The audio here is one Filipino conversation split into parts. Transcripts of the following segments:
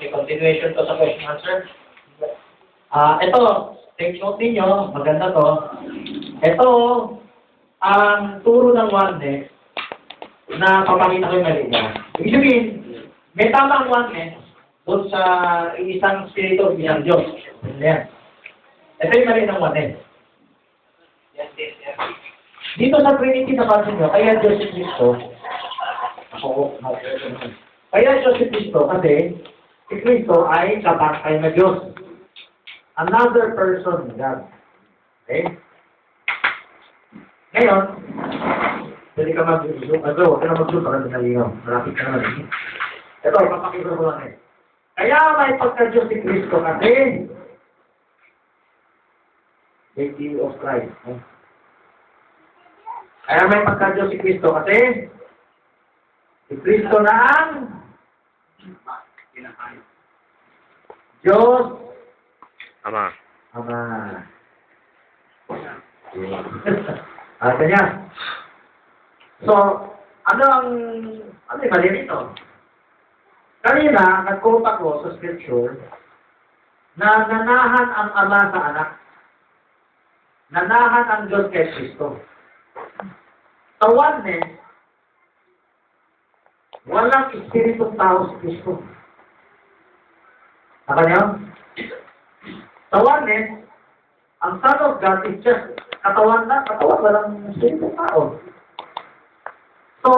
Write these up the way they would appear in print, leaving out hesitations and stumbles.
may continuation to sa question answer. Ito, take note ninyo, maganda to. Ito, ang turo ng oneness na papakita ko yung mali niya. Ibig sabihin, may tamang oneness doon sa isang spirito, isang Diyos. Ayan. Ito yung mali ng oneness. Dito sa Trinity na pansin nyo, kaya Diyos si Cristo, kaya Diyos si Cristo kasi si Cristo ay kapatay na Diyos. Another person, God. Okay? Ngayon, pwede ka mag-zoom. Huwag ka na mag-zoom para pinaligaw. Malapit ka naman. Ito, papakita ko lang eh. Kaya may pagka-Diyos si Cristo kasi deity of Christ. Kaya may pagka-Diyos si Cristo kasi si Cristo na ang Diyos Ama. Ama. Kanya. So, ano yung mali nito? Kanina, nag-quote ako sa scripture na nanahan ang Ama sa anak. Nanahan ang Diyos kay Kristo. Sa oneness, walang espiritong tao si Kristo. Saka niyo? Sa oneness, ang Son of God is just katawan lang, katawan, walang espiritong tao. So,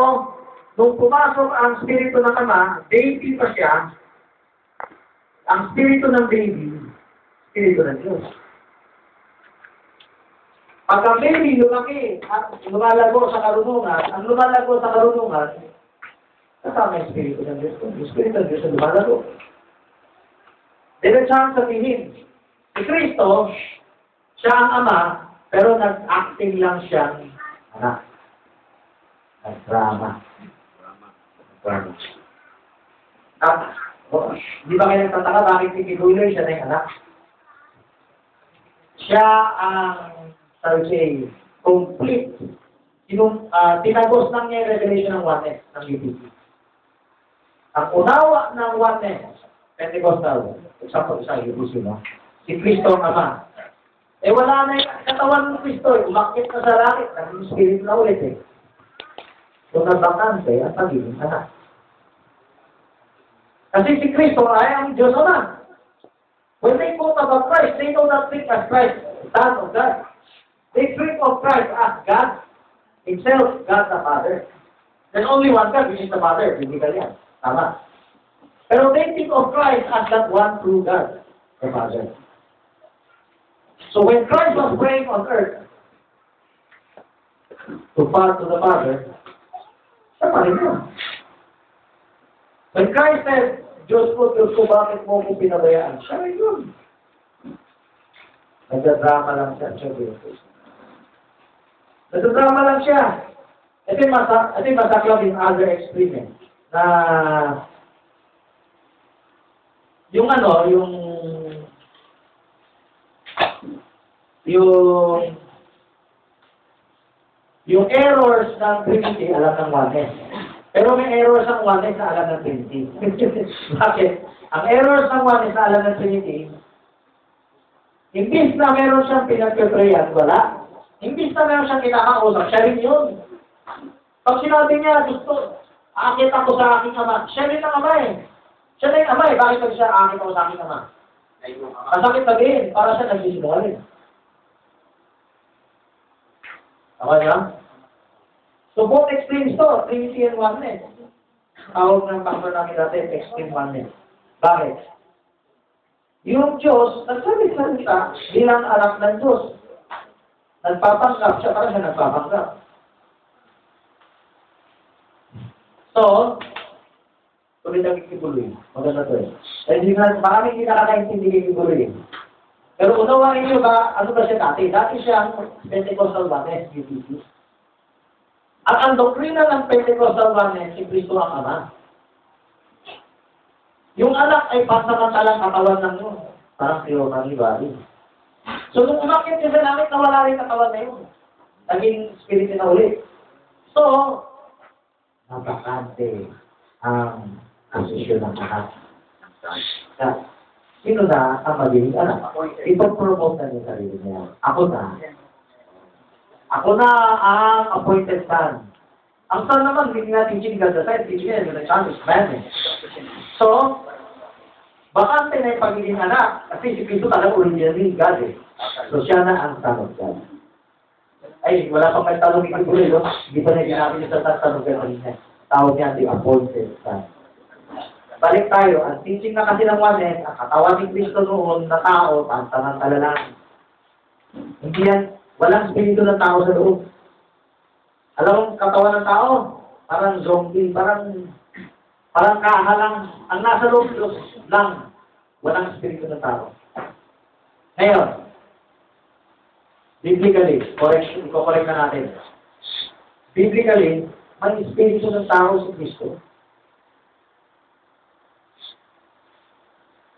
nung pumasok ang spirito ng Ama, baby pa siya, ang spirito ng baby, spirito ng Diyos. Pag ang baby lumaki at lumalago sa karunungan, ang lumalago sa karunungan, kasama yung spirito ng Diyos. Yung spirito ng Diyos na lumalago. Diretsahan sabihin, si Kristo, siya ang Ama, pero nag-acting lang siyang anak. Nag-drama. Di ba kayo nagtataka bakit si Kibuloy siya na yung anak? Siya ang, say, complete. Tinagos lang niya yung revelation ng oneness ng UPC. Ang unawa ng oneness, Pentecostal, example sa UPC, no? Si Kristo ang Ama. Wala na yung katawan ng Kristo, umakit na sa langit, naging spirit na ulit eh. So, nabakante ang pagiging anak. Kasi si Kristo ay ang Diyos Ama. When they quote about Christ, they do not think as Christ, Son of God. They think of Christ as God Himself, God the Father. There's only one God, which is the Father, biblical yan. Tama. Pero they think of Christ as that one true God, the Father. So when Christ was praying on earth to fall to the Father, siya pa rin yun. When Christ said, Diyos ko, bakit mo ko pinabayaan? Siya rin yun. Nagdadrama lang siya. Nagdadrama lang siya. Ito yung masaklap yung other experiment. Na yung errors ng Trinity, alam ng oneness. Pero may errors ng oneness na alam ng Trinity. Bakit? Ang errors ng oneness na alam ng Trinity, imbis na meron siyang pinagpiprayan, wala. Imbis na meron siyang kinakausap, siya rin yun. Pag sinabi niya, gusto, akit ako sa aking Ama, siya rin ang Ama eh. Siya rin ang Ama eh. Bakit siya akit ako sa aking Ama? Masakit sabihin, para siya nagsisinungaling. Okay na? So both extremes to, Trinity and oneness. Tawag ng pastor namin dati, extreme oneness. Bakit? Yung Diyos, nagsabi-salita bilang anak ng Diyos. Nagpapanggap siya, para siya nagpapanggap. So, tuloy na kikibuloy. Maganda to eh. Maraming hindi nakakaintindi kikibuloy. Pero unawain niyo ba, ano ba siya dati? Dati siya ang Pentecostal oneness, UPC. At ang doktrina ng Pentecostal oneness, si Kristo ang Ama. Yung anak ay pansamantalang katawan ng yun. Parang theophany body. So, nung umakit niya sa langit, nawala rin katawan na yun. Naging spirit na ulit. So, napakante ang posisyon ng anak. Na, sino na ang magiging anak? Ipopromote na yung sarili niya. Ako na. Ako na ang appointed son. Ang son naman, hindi nga teaching God the side, teaching niya yung son is man. So, bakante na yung pagiging anak. Kasi si Cristo talaga originally God eh. So, siya na ang son of God. Ay, wala pang may tanong ni Kiguloy, no? Hindi pa na ginamit niya sa tanong kanina. Tawag niya the appointed son. Balik tayo, ang teaching na kasi ng Juanes, ang katawan ni Cristo noon na tao, pansamantala lang. Hindi yan, walang spirito ng tao sa loob. Alam mo, katawan ng tao, parang zombie, parang kahalang, ang nasa loob lang, walang spirito ng tao. Ngayon, biblically, correct na natin. Biblically, may espiritu ng tao si Cristo.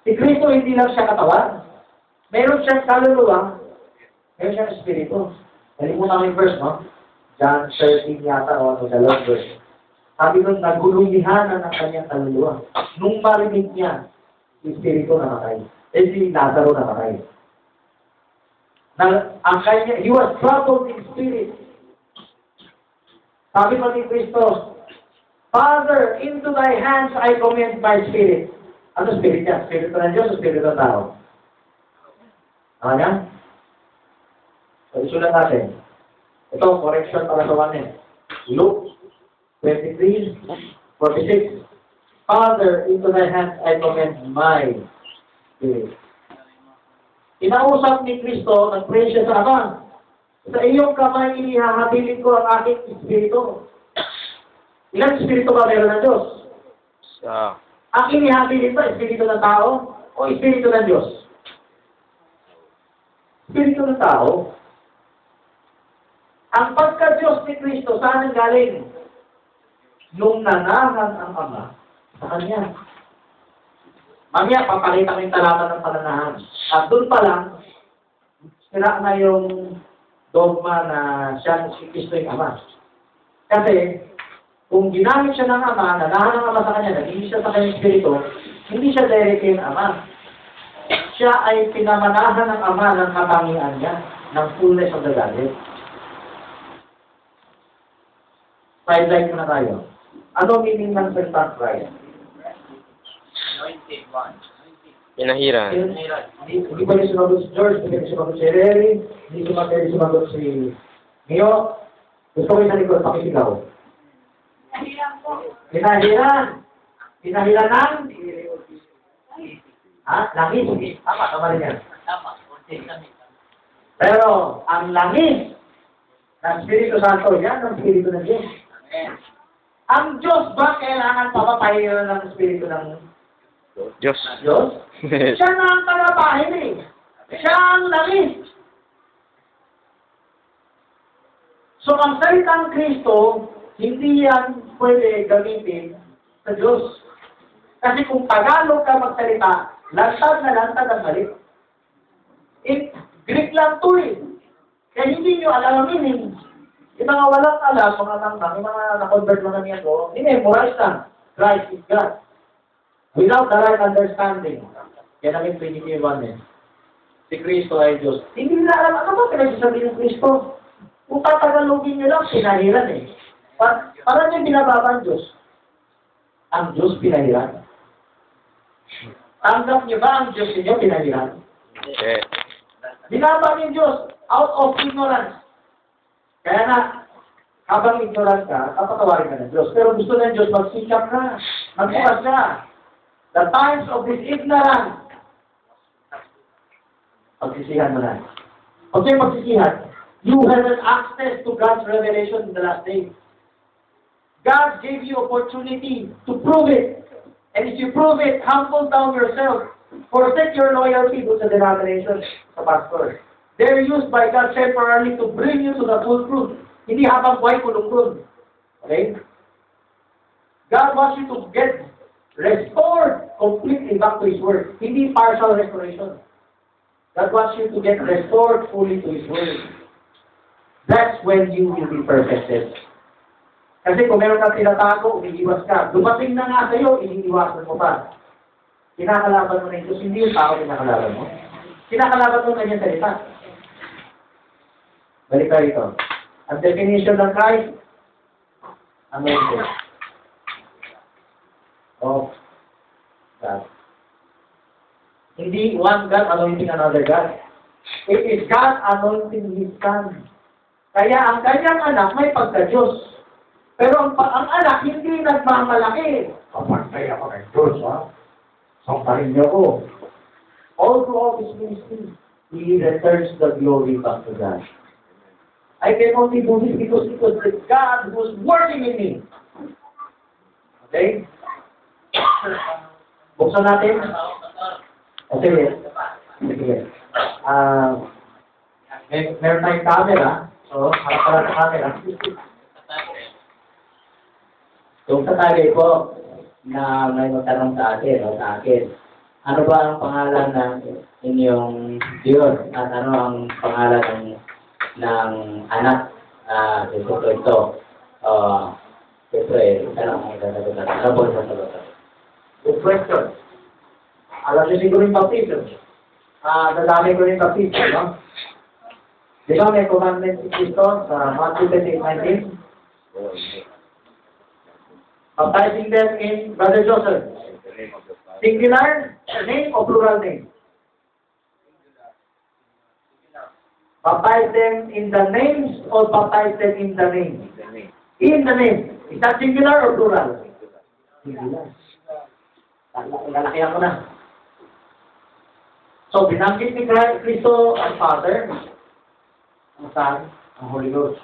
Si Cristo hindi lang siya katawan. Meron siyang kaluluwa, meron siyang espiritu. Nalimutan mo yung verse, no? John 13 yata, o ano, dalawang verse. Sabi nun, nagululihanan ang kanyang kaluluwa. Nung marinig niya, si espiritu namatay. Si Lazaro namatay. Ang kanya, he was troubled in spirit. Sabi pa ni Cristo, Father, into thy hands I commend my spirit. Ano spirit niya? Spirit ng Diyos o spirit ng tao? Ano yan? So, isulat natin. Ito, correction para sa Juanes. Luke 23:46. Father, into thy hands I commend my spirit. Inausap ni Cristo, nag-pray siya sa Ama. Sa iyong kamay, ihahabilin ko ang aking espiritu. Ilang espiritu ba meron ng Diyos? Ang inihabilin ba, espiritu ng tao o espiritu ng Diyos? Espiritu ng tao. Ang pagka-Diyos ni Cristo, saan ang galing? Nung nanahan ang Ama sa Kanya. Mamaya, papakita ko yung talata ng pananahan. At doon pa lang, sira na yung dogma na siya si Cristo yung Ama. Kasi, kung ginamit siya ng Ama, nanahan ng Ama sa Kanya, naging siya sa Kanyang Espiritu, hindi siya directly yung Ama. Siya ay pinamanahan ng Ama ng katangian niya, ng fullness of the Godhead. Sideline na tayo. Ano meaning ng Sentence Christ? Pinahiran. Hindi pa rin sumagot si George, hindi pa rin sumagot si Reri, hindi pa rin sumagot si Mio. Gusto ko yung sa likod, pakisigaw. Pinahiran. Pinahiran ng? Langis. Tama rin yan. Pero, ang langis ng Espiritu Santo, yan ang Espiritu ng Diyos. Ang Diyos ba kailangan papapahiran ng Espiritu ng Diyos. Diyos? Siya na ang tagapahin eh. Siya ang langis. So, ang salitang Kristo, hindi yan pwede gamitin sa Diyos. Kasi kung Tagalog ka magsalita, lantad na lantad ang balik. Greek lang to eh. Kaya hindi nyo alam ang meaning. Yung mga walang alam, mga tangkang, yung mga na-convert mga niya ko, memorize lang. Christ is God. Without the right understanding. Kaya namin Trinity One si Kristo ay Diyos. Hindi nila alam, ano ba pinagsasabi ng Kristo? Kung tatagalogin nyo lang, pinahiran eh. Parang yung binababa ang Diyos. Ang Diyos pinahiran. Tanggap niyo ba ang Diyos ninyo pinahiran? Okay. Binaba niyo Diyos out of ignorance. Kaya na, habang ignorant ka, kapatawarin ka ng Diyos. Pero gusto ng Diyos, magsikap ka. Magbukas ka. The times of this ignorance, pagsisihan mo na. Okay, pagsisihan. You have an access to God's revelation in the last days. God gave you opportunity to prove it. And if you prove it, humble down yourself. Forsake your loyalty to the denomination, sa pastor. They're used by God temporarily to bring you to the full truth. Hindi habang buhay kulong-kulong. Okay? God wants you to get restored completely back to His Word. Hindi partial restoration. God wants you to get restored fully to His Word. That's when you will be perfected. Kasi kung meron kang tinatago, umiiwas ka. Dumating na nga sa'yo, iniiwasan mo pa. Kinakalaban mo na yung Diyos, hindi yung tao kinakalaban mo. Kinakalaban mo na yung salita. Balik tayo ito. Ang definition ng Christ, anointed. Oh, God. Hindi one God anointing another God. It is God anointing His Son. Kaya ang kanyang anak may pagka-Diyos. Pero ang anak hindi nagmamalaki. Kapantay ako ng Diyos, ha? Samparin niyo ko. All throughout His ministry, He returns the glory back to God. I can only do this because it was the God who was working in me. Okay? Buksan natin. Sige. Sige. Meron tayong camera. So, harap pala sa camera. Yung sa tagay ko, na may magtanong sa akin, ano ba ang pangalan ng inyong Diyos? At ano ang pangalan ng anak ito? Siyempre, isa lang ang sasagutan. Ano po ang sasagutan? Good question. Alam niyo siguro yung baptism. Dadami ko yung baptism, no? Di ba may commandment si Cristo sa Matthew 28:19? Baptizing them in Brother Joseph. Singular name o plural name? Baptize them in the names or baptize them in the name? In the name. Is that singular or plural? Singular. Lalakihan ko na. So, binanggit ni Cristo ang Father, ang Son, ang Holy Ghost.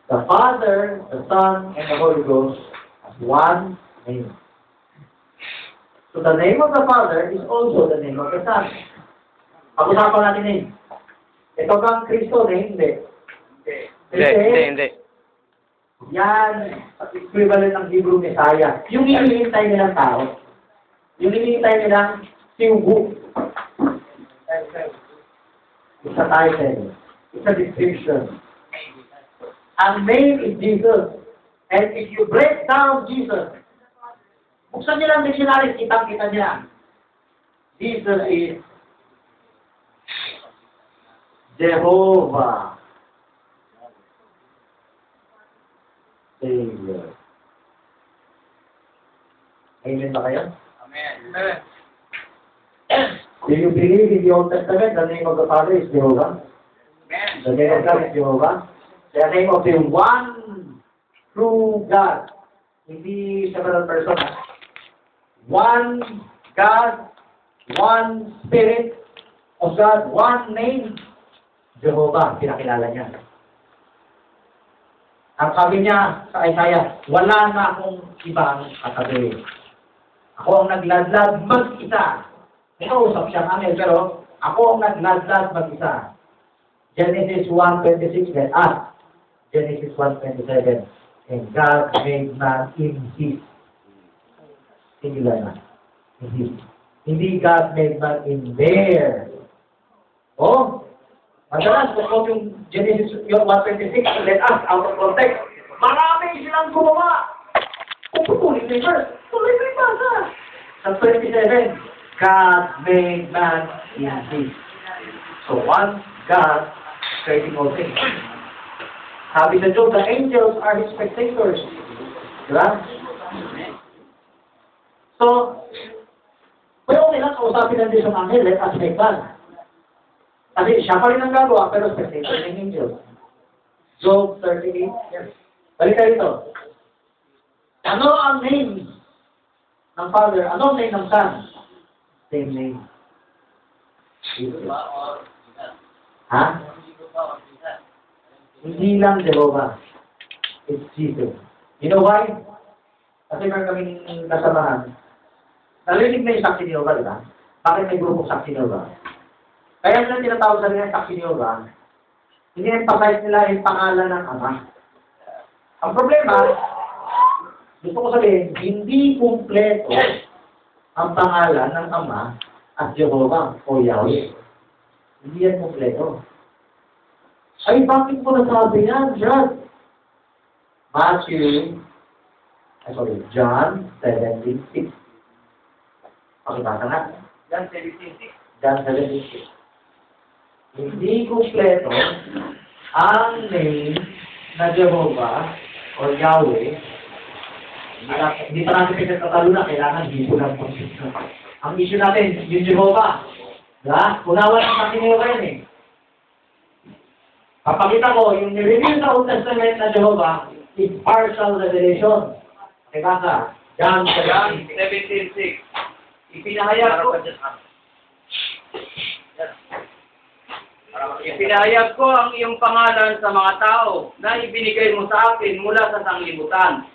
The Father, the Son, and the Holy Ghost as one name. So, the name of the Father is also the name of the Son. Pag-usapan natin name. Ito bang Cristo name? Hindi. Yan, equivalent ng Hebrew Messiah. Yung hinihintay nilang tao. Yung hinihintay nilang siugo. It's a title. It's a description. Ang name is Jesus. And if you break down Jesus, buksan niyo lang dictionary, kitang-kita niya. Jesus is Jehovah. Savior. Amen ba kayo? Amen. Do you believe in the Old Testament the name of the Father is Jehovah? Amen. The name of God is Jehovah? The name of the one true God. Hindi several person. One God, one Spirit of God, one name. Jehovah, pinakilala niya. Ang sabi niya sa Isaiah, wala na akong ibang katabi. Ako ang nagladlad mag-isa. Inausap siyang angel, pero ako ang nagladlad mag-isa. Genesis 1:26, then Genesis 1:27. And God made man in His. Singular na. In His. Hindi God made man in their. Oh, madalas, kung yung Genesis 1:26, let us, out of context, marami silang gumawa. Kung pupulin na yung verse, tuloy na yung basa. Sa 27, God made man in His. So, one God creating all things. Sabi sa Job, the angels are His spectators. Diba? So, pwede nilang kausapin ng Diyos ang angel, let us make man. Kasi siya pa rin ang gagawa, pero spectator ng angels. Job 38. Yes. Balik tayo ito. Ano ang name ng Father? Ano ang name ng Son? Same name. Jesus. Ha? Hindi lang Jehovah. It's Jesus. You know why? Kasi meron kaming kasamahan. Narinig na yung saksi ni Jehovah, diba? Bakit may grupong saksi ni Jehovah? Kaya nila tinatawag sa nila saksi ni Jehovah, ini-emphasize nila yung pangalan ng Ama. Ang problema, gusto ko sabihin, hindi kumpleto ang pangalan ng Ama at Jehovah o Yahweh. Hindi yan kumpleto. Ay, bakit mo nasabi yan, John? John 17:6. Pakibasa nga. John 17:6. John 17:6. Hindi kumpleto ang name na Jehovah o Yahweh. Hindi pa natin pinagtatalo na, kailangan dito lang po. Ang issue natin, yung Jehovah. Diba? Unawan ang aking Jehovah yan eh. Papakita ko, yung nireveal sa Old Testament na Jehovah is partial revelation. Pakibasa. John John 17:6. 17:6. Ipinahayag ko ang iyong pangalan sa mga tao na ibinigay mo sa akin mula sa sanglibutan.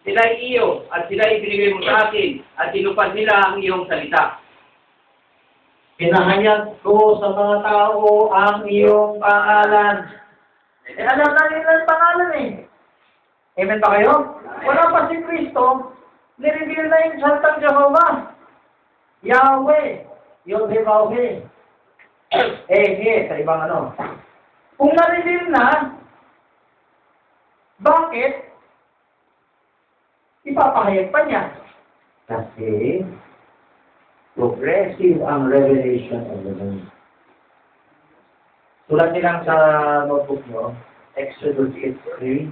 Sila'y iyo at sila'y ibinigay mo sa akin at tinupad nila ang iyong salita. Pinahayag ko sa mga tao ang iyong pangalan. Alam na nila ang pangalan eh. Amen ba kayo? Wala pa si Kristo, nireveal na yung salitang Jehovah. Yahweh, Yod-Heh-Vah-Heh. Sa ibang ano. Kung na-reveal na, bakit ipapahayag pa niya? Kasi progressive ang revelation of the name. Tulad nilang sa notebook nyo, Exodus 8:3,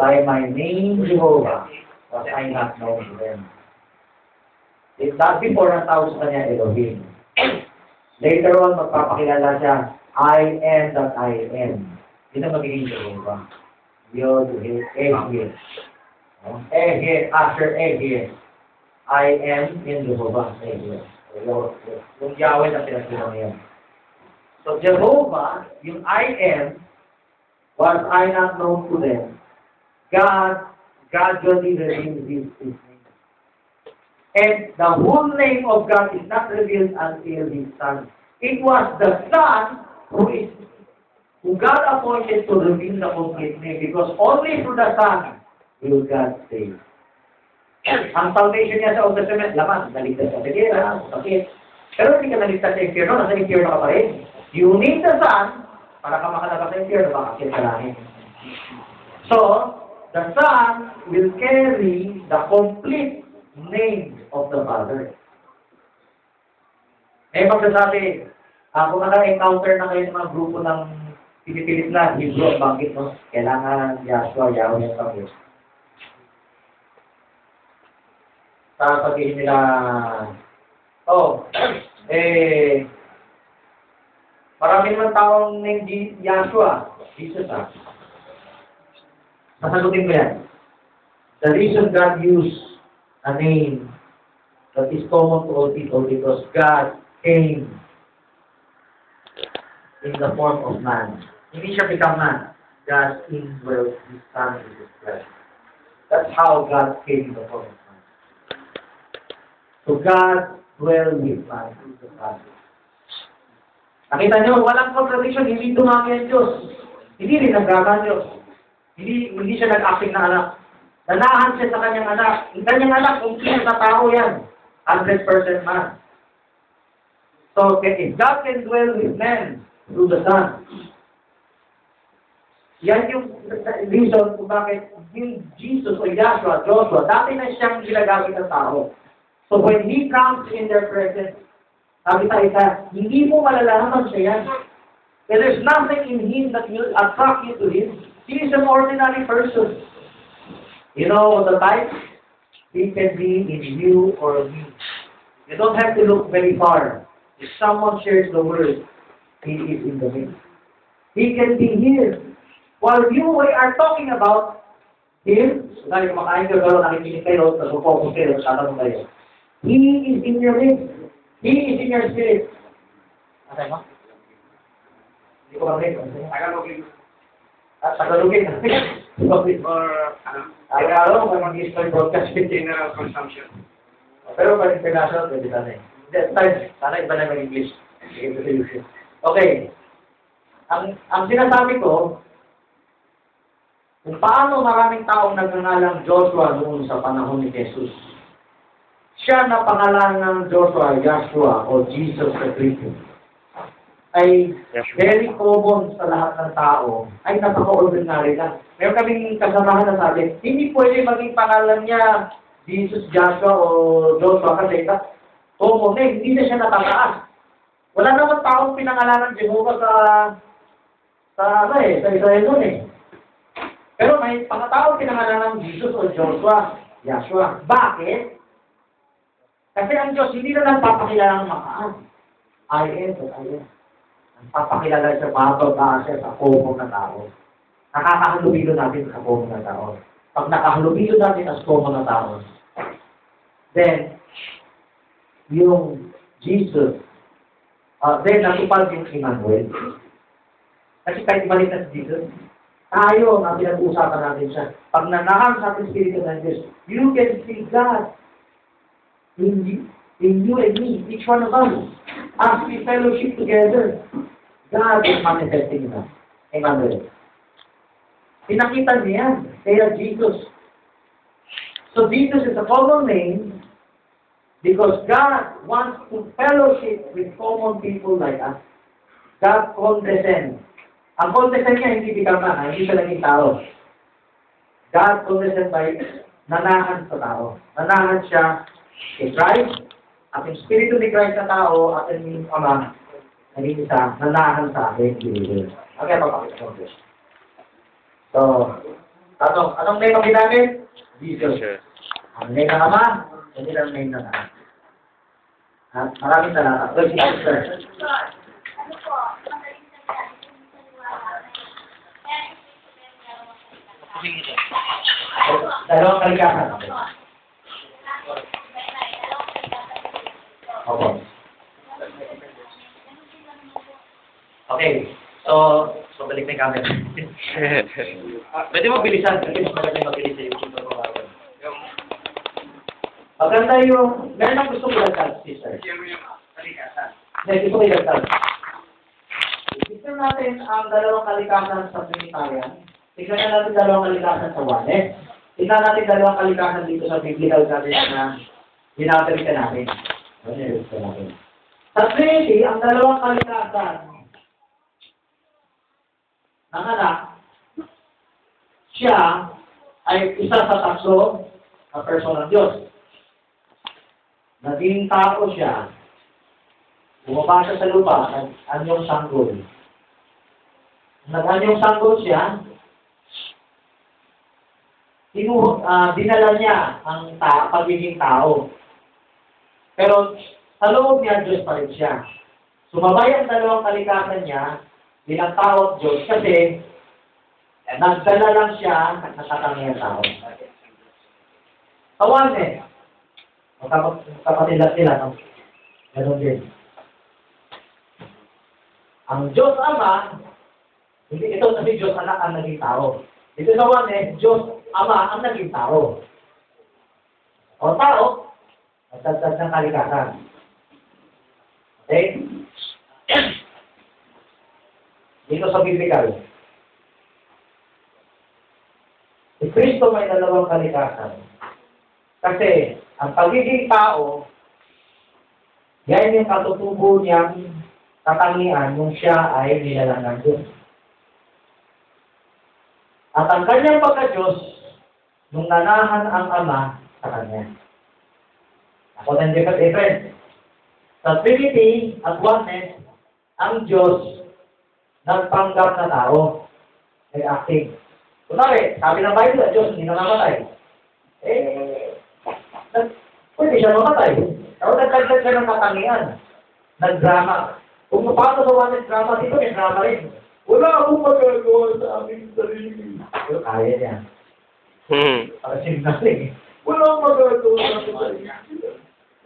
by my name, Jehovah, was I not known to them. That before ang tawag sa kanya, Elohim. Later on, magpapakilala siya, I am that I am. Yun ang magiging Jehovah. Yod-Heh-Vah-Heh. After Eheh. I am in Jehovah. Yung Yahweh na pinagsasabi niya. So Jehovah, yung I am, was I not known to them. God gradually revealed His name. And the whole name of God is not revealed until His Son. It was the Son who God appointed to reveal the complete name, because only through the Son will God save. Ang salvation niya sa Old Testament, laman, naligtas sa pagkira, sakit. Pero hindi ka naligtas sa impyerno, nasa impyerno ka pa rin. You need the Son para ka makalabas sa impyerno, makakit ka langit. So, the Son will carry the complete name of the Father. Eh, magsasabi, kung naka-encounter na kayo ng mga grupo ng pinipilit na Hebrew ang banggit, no? Kailangan Yahshua, Yahweh ang banggit. Sasabihin nila, marami naman taong named Yahshua, Jesus Sasagutin ko yan. The reason God used a name that is common to all people because God came in the form of man. Hindi siya become man. God indwelt His Son in His flesh. That's how God came in the form of man. So God dwelled with man through the Father. Nakita niyo, walang contradiction, hindi dumami ang Diyos. Hindi rin naggaga ang Diyos. Hindi siya nag-acting na anak. Nanahan siya sa kanyang anak. Ang kanyang anak, kung sino sa tao yan, 100% man. So, if God can dwell with men through the Son, yan yung reason kung bakit yung Jesus o Yahshua, Joshua, dati na siyang ginagamit ng tao. So, when He comes in their presence, sabi tayo hindi mo malalaman siya yan. There's nothing in Him that will attract you to Him. He is an ordinary person. You know the type? He can be in you or me. You don't have to look very far. If someone shares the word, He is in the midst. He can be here. While you are talking about Him, dahil kumakain kayo, nakikinig kayo, nag-focus kayo, tatanong kayo. He is in your midst. He is in your spirit. Ano mo? Hindi ko marinig. Tagalogin. Tagalogin. Or Tagalog, kung mag-i-start broadcast general consumption. Pero pag international, pwede sana eh. Sana iba na mag-English. Okay. Ang sinasabi ko, kung paano maraming taong nagngangalang Joshua noon sa panahon ni Jesus. Siya na pangalan ng Joshua, Yahshua, o Jesus sa Kristo, ay very common sa lahat ng tao, ay napaka-ordinary lang. Meron kaming kasamahan na sabi, hindi pwede maging pangalan niya Jesus, Joshua, o Joshua kasi common name, hindi na siya natataas. Wala naman taong pinangalanan ng Jehovah sa Israel nun eh. Pero may pangataong pinangalanan ng Jesus o Joshua, Yahshua. Bakit? Kasi ang Diyos hindi na nagpapakilala ng makaan. I am what I am. Ang papakilala siya siya sa common na tao. Nakakahalubilo natin sa common na tao. Pag nakahalubilo natin as common na tao, then, yung Jesus, then natupad yung Emmanuel. Kasi kahit ibalik na si Jesus, tayo ang pinag-uusapan natin siya. Pag nanahang sa ating Espiritu ng Diyos, you can see God in you and me, each one of us. As we fellowship together, God is manifesting in us. Emmanuel. Pinakita niya, kaya Jesus. So Jesus is a common name because God wants to fellowship with common people like us. God condescends. Ang condescend niya hindi become man, hindi siya naging tao. God condescends by nanahan sa tao. Nanahan siya kay Christ, at yung Espiritu ni Christ na tao, at yung Ama, naging isa, nanahan sa akin, believers. Okay, papakita ko Diyos. So, anong name ang ginamit? Jesus. Ang name ng Ama, hindi lang name ng Anak. At maraming salamat. Well, sir. Dalawang kalikasan. Okay. Okay. So balik na yung camera. Pwede mo bilisan. Kasi mas maganda yung mabilis yung YouTube ko. Maganda yung... Meron ang gusto ko lagdag, sister. Gusto ko ilagdag. Gusto natin ang dalawang kalikasan sa Trinitarian. Tignan na natin dalawang kalikasan sa Oneness. Tignan natin dalawang kalikasan dito sa biblical natin na ginagawa natin. Sa Trinity, ang dalawang kalikasan ng anak, siya ay isa sa tatlo na person ng Diyos. Naging tao siya, bumaba siya sa lupa, nag-anyong sanggol. Nag-anyong sanggol siya, dinala niya ang pagiging tao. Pero sa loob niya, Diyos pa rin siya. Sumabay ang dalawang kalikasan niya bilang tao at Diyos kasi nagdala lang siya at nakatangyang tao. Tawan eh. Magkapatilat sila, no? Ganon din. Ang Diyos Ama, hindi ito kasi Diyos Anak ang naging tao. Ito naman eh, Diyos Ama ang naging tao. O tao, nagdagdag ng kalikasan. Okay? Dito sa biblical. Si Kristo may dalawang kalikasan. Kasi, ang pagiging tao, yan yung katutubo niyang katangian nung siya ay nilalang ng Diyos. At ang kanyang pagka-Diyos, nung nanahan ang Ama sa Kanya. Ako ng different. Sa Trinity at Oneness, ang Diyos nagpanggap na tao. Nag-acting. Kunwari, sabi ng Bible, ang Diyos hindi na namatay. Pwede siya mamatay. Pero nagkagdag siya ng katangian. Nag-drama. Kung paano sa Oneness drama, dito may drama rin. Wala akong magagawa sa aming sarili. Pero kaya niya. Para sinungaling. Wala akong magagawa sa aming sarili.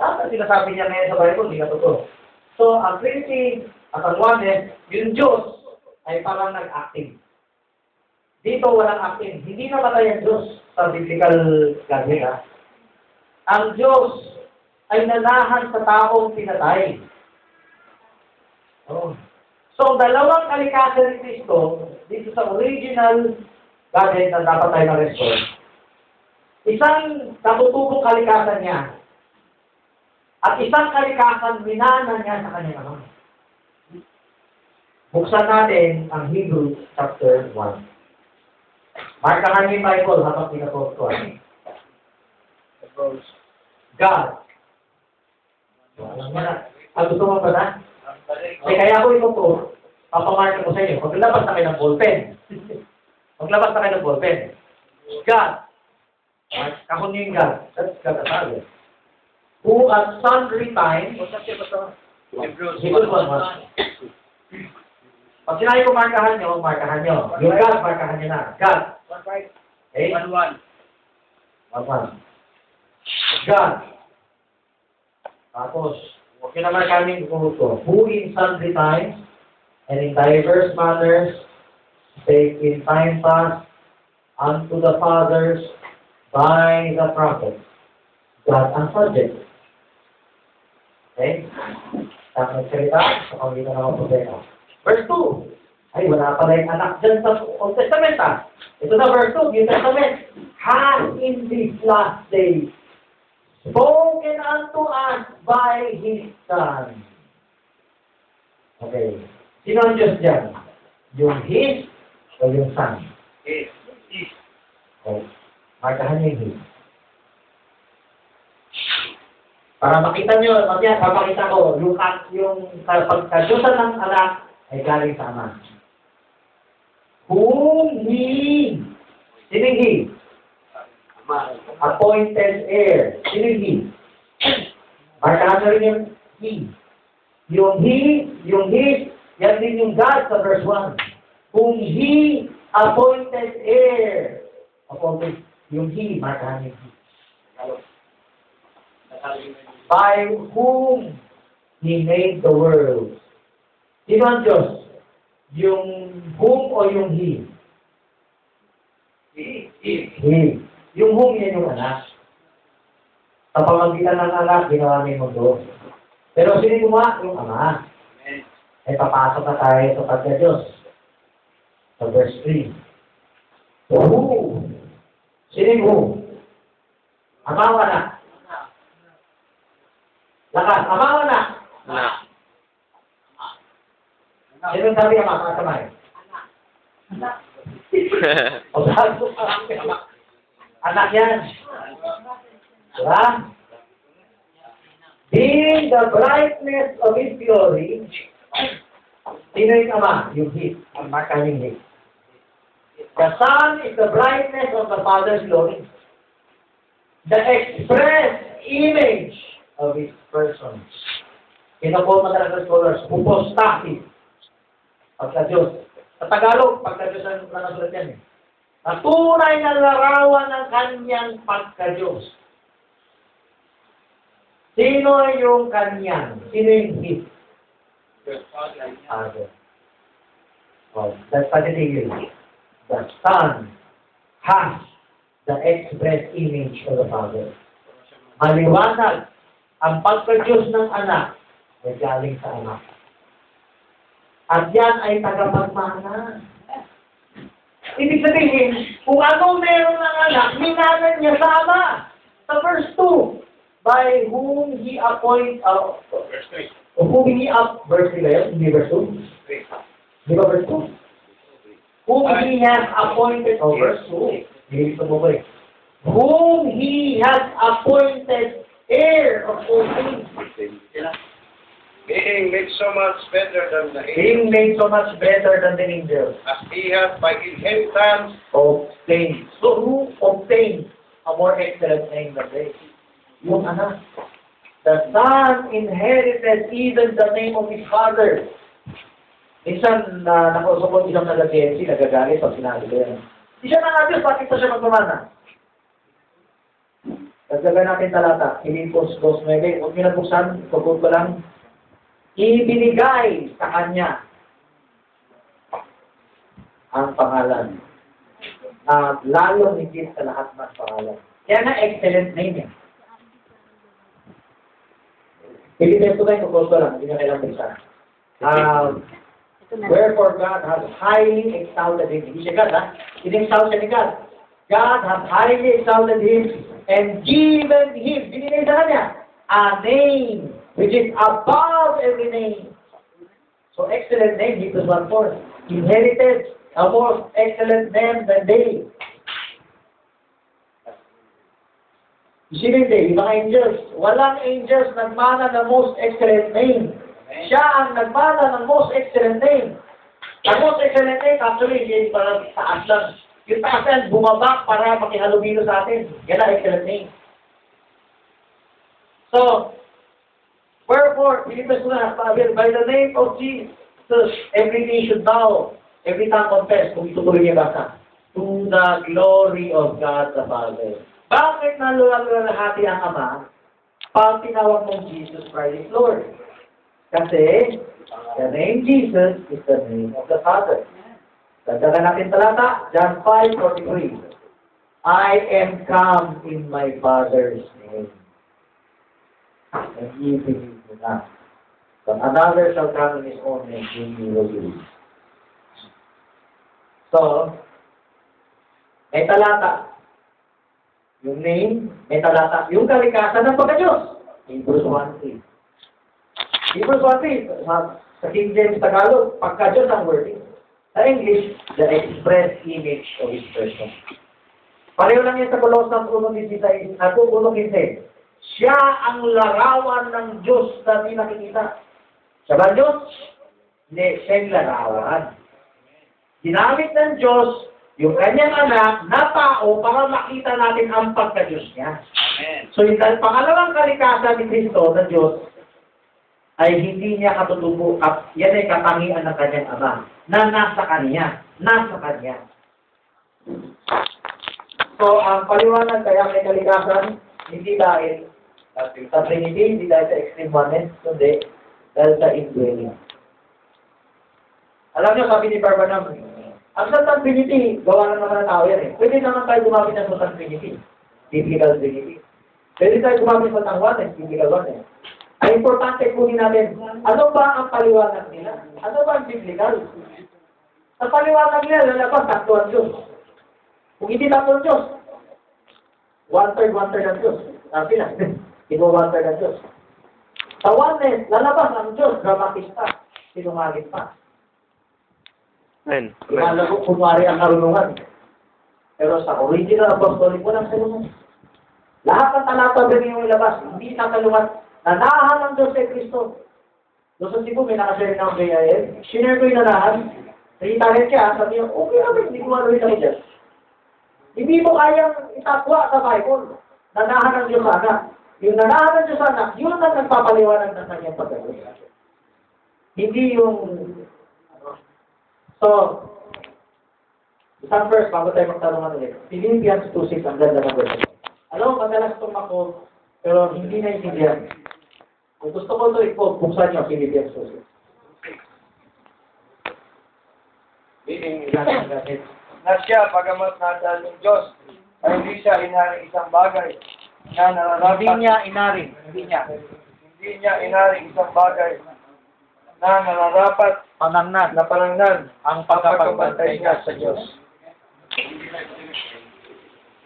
Tapos sinasabi niya ngayon sa Bible, hindi na totoo. So, ang Trinity at ang Oneness, yung Diyos ay parang nag-acting. Dito walang acting. Hindi namatay ang Diyos sa biblical Godhead. Ang Diyos ay nanahan sa taong pinatay. Oh. So, dalawang kalikasan ni Kristo dito sa original Godhead na dapat tayo ma-restore. Isang katutubong kalikasan niya at isang kalikasan minana niya sa kanyang Ama. Buksan natin ang Hebrews chapter 1. Markahan niyo yung Bible habang pinag-post ko. God. Alam mo na. Gusto mo ba na? Kaya ako ito po, papamark ko sa inyo. Maglabas na kayo ng ballpen. Maglabas na kayo ng ballpen. God. Kahon niyo yung God. That's God at all. Who at sundry times, Hebrews 1:1. Pag sinabi ko markahan nyo. Yung God, markahan nyo na. God. Okay? 1-1. 1:1. God. Tapos, huwag nyo naman kaming kumuto. Who in sundry times and in diverse manners spake in time past unto the fathers by the prophets. God ang subject. Okay? Tapos nagsalita sa pangitan ng mga propeta. Verse 2. Ay, wala pala yung anak dyan sa Old Testament, ha? Ito na verse 2, New Testament. Has in these last days spoken unto us by His Son. Okay. Sino ang Diyos dyan? Yung His o yung Son? His. Okay. Markahan niyo yung His. Para makita nyo, mamaya, papakita ko, yung pagkadyusan ng anak ay galing sa Ama. Whom He, sino He? Appointed heir. Sino He? Markahan nyo rin yung He. Yung He, yung His, yan din yung God sa verse 1. Whom He appointed heir. Appointed, yung He, markahan yung He. By whom He made the world. Sino ang Diyos? Yung whom o yung He? He. Yung whom yan yung anak. Sa pamagitan ng anak, ginawa niya yung mundo. Pero sino gumawa? Yung Ama. Ay papasok na tayo sa pagka-Diyos. Sa verse 3. Who? Sino yung who? Ama o anak? Lakas. Ama o anak? Anak. Sino sabi Ama? Mga kamay. O sabi ko anak yan. Diba? Being the brightness of His glory, sino yung Ama? Yung He. Ang marka yung He. The Son is the brightness of the Father's glory. The express image of His person. Pinapol madalas ng scholars, hypostasis. Pagka-Diyos. Sa Tagalog, pagka-Diyos ang nasulat yan eh. Tunay na larawan ng kanyang pagka-Diyos. Sino yung kanyang? Sino yung He? Father. Oh, that's positive. The Son has the express image of the Father. Maliwanag ang pagka-Diyos ng anak ay galing sa anak. At yan ay tagapagmana. Ibig sabihin, kung ano meron ng anak, minanan niya sa Ama. Sa verse 2, by whom He appoint, verse 11, hindi verse 2? Di ba verse 2? Whom He has appointed, verse 2. Hindi ito mo ba eh. Whom He has appointed heir of all things. Being made so much better than the angels. Being made so much better than the angels. As He has by inheritance Obtained. So who obtained a more excellent name than they? Yung anak. The Son inherited even the name of His Father. Minsan, nakausap ko isang nag-TNC, nagagalit pag sinabi ko yan. Hindi siya nang-Diyos, bakit pa siya magpamana? Dagdagan natin talata, Filipos 2:9. Huwag niyo nabuksan, pagod ko lang. Ibinigay sa Kanya ang pangalan. Lalo higit sa lahat ng pangalan. Kaya na excellent name yan. Pilitin ko tayo, pagod ko lang, hindi na kailang buksan. Wherefore God has highly exalted Him. Hindi siya God, ha? In-exalt siya ni God. God has highly exalted Him and given Him, binigay sa Kanya, a name which is above every name. So excellent name, Hebrews 1:4. Inherited a more excellent name than they. Isipin din, yung mga angels. Walang angels nagmana ng most excellent name. Siya ang nagmana ng most excellent name. Ang most excellent name, actually, hindi parang taas lang. Yung taas yan, bumaba para makihalubilo sa atin. Yan ang excellent name. So, wherefore, Philippines na, by the name of Jesus, every knee should bow, every tongue confess, kung itutuloy niya basa, to the glory of God the Father. Bakit nalulalahati ang Ama pag tinawag mong Jesus Christ is Lord? Kasi, the name Jesus is the name of the Father. Tandaan natin talata, John 5:43. I am come in my Father's name. And ye believe me not. But another shall come in his own name, whom ye will believe. So, may talata. Yung name, may talata. Yung kalikasan ng pagka-Diyos. Hebrews 1:3. Hebrews 1:3. Sa King James Tagalog, pagka-Diyos ang wording. Sa English, the express image of His person. Pareho lang yan sa Colossians 1:16 at 1:15. Siya ang larawan ng Diyos na di nakikita. Siya ba Diyos? Hindi, siya yung larawan. Ginamit ng Diyos yung kanyang anak na tao para makita natin ang pagka-Diyos niya. So, yung pangalawang kalikasan ni Kristo ng Diyos ay hindi niya katutubo at yan ay katangian ng kanyang ama na nasa kanya. Nasa kanya. So, ang paliwanag kaya may kalikasan, hindi dahil sa Trinity, hindi dahil sa extreme oneness, kundi dahil sa indwelling. Alam niyo, sabi ni Barbanam, ang Santang Trinity, gawa na naman ng tao yan eh. Pwede naman tayo gumamit ng Santang Trinity. Biblical Trinity. Pwede tayo gumamit ng Santang Oneness, Biblical Oneness. Ang importante kunin natin, ano ba ang paliwanag nila? Ano ba ang biblical? Sa paliwanag nila, lalabas, tatlo ang Diyos. Kung hindi tatlo ang Diyos, one-third ang Diyos. Sabi na, ito one-third ang Diyos. Sa oneness, lalabas ang Diyos, dramatista, sinungaling pa. Amen. Malago, kunwari ang karunungan. Pero sa original apostolic, walang karunungan. Lahat ng talata ba yung ilabas, hindi sa kalungan. Nanahan ng Diyos kay Kristo. Doon sa Cebu, may nakashare na ang BIL. Sinare ko yung nanahan. Ritahin siya, sabi niyo, okay naman, hindi ko manulit ako dyan. Hindi mo kayang itatwa sa Bible. Nanahan ng Diyos anak. Yung nanahan ng Diyos anak, yun ang nagpapaliwanag ng kanyang pagkakas. Hindi yung so, isang verse, bago tayo magtanungan ulit. Philippians 2:6, ang ganda ng verse. Alam mo, madalas itong ako, pero hindi naiintindihan. Kung gusto ko ito, buksan niyo, Philippians 2:6. Na siya, pagamat nasa ng Diyos, ay hindi siya inaring isang bagay na nararapat. Hindi niya inaring. Hindi niya inaring isang bagay na nararapat Panangnan. na panangnan Ang pagkapantay niya sa Diyos.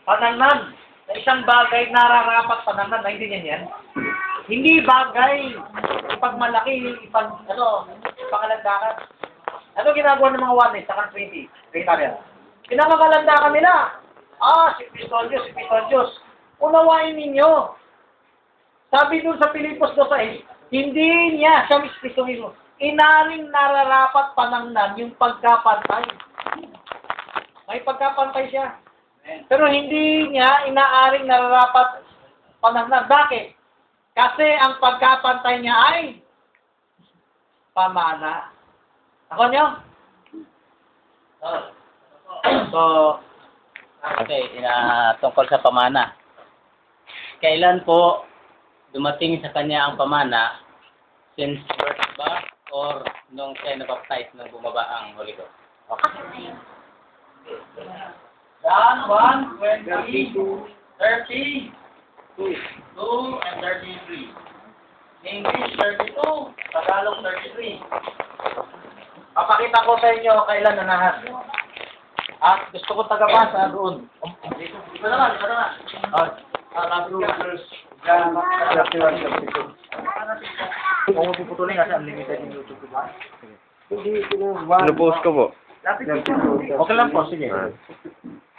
Panangnan. Na isang bagay nararapat panangnan. Naintindihan yan? Hindi bagay. Ipagmalaki, ipakalandakan. Ano ginagawa ng mga oneness sa Trinity? Trinitarian. Pinakakalandakan nila. Si Kristo ang Diyos, si Kristo ang Diyos. Unawain ninyo. Sabi dun sa Pilipos 2:6, hindi niya, siya Kristo mismo, inaring nararapat panangnan yung pagkapantay. May pagkapantay siya. Pero hindi niya inaaring nararapat panangnan. Bakit? Kasi ang pagkapantay niya ay pamana. Ako niyo? So, okay, tungkol sa pamana. Kailan po dumating sa kanya ang pamana? Since birth ba? Or nung siya nabaptize nung bumaba ang Holy Ghost? Okay. John 1:20, 32 and 33. English 32, Tagalog 33. Papakita ko sa inyo kailan nanahan. At gusto ko tagabasa doon. Ito naman. Kung puputulin kasi unlimited yung YouTube ko ba? Pinupost ko po. Okay lang po, sige. Ah.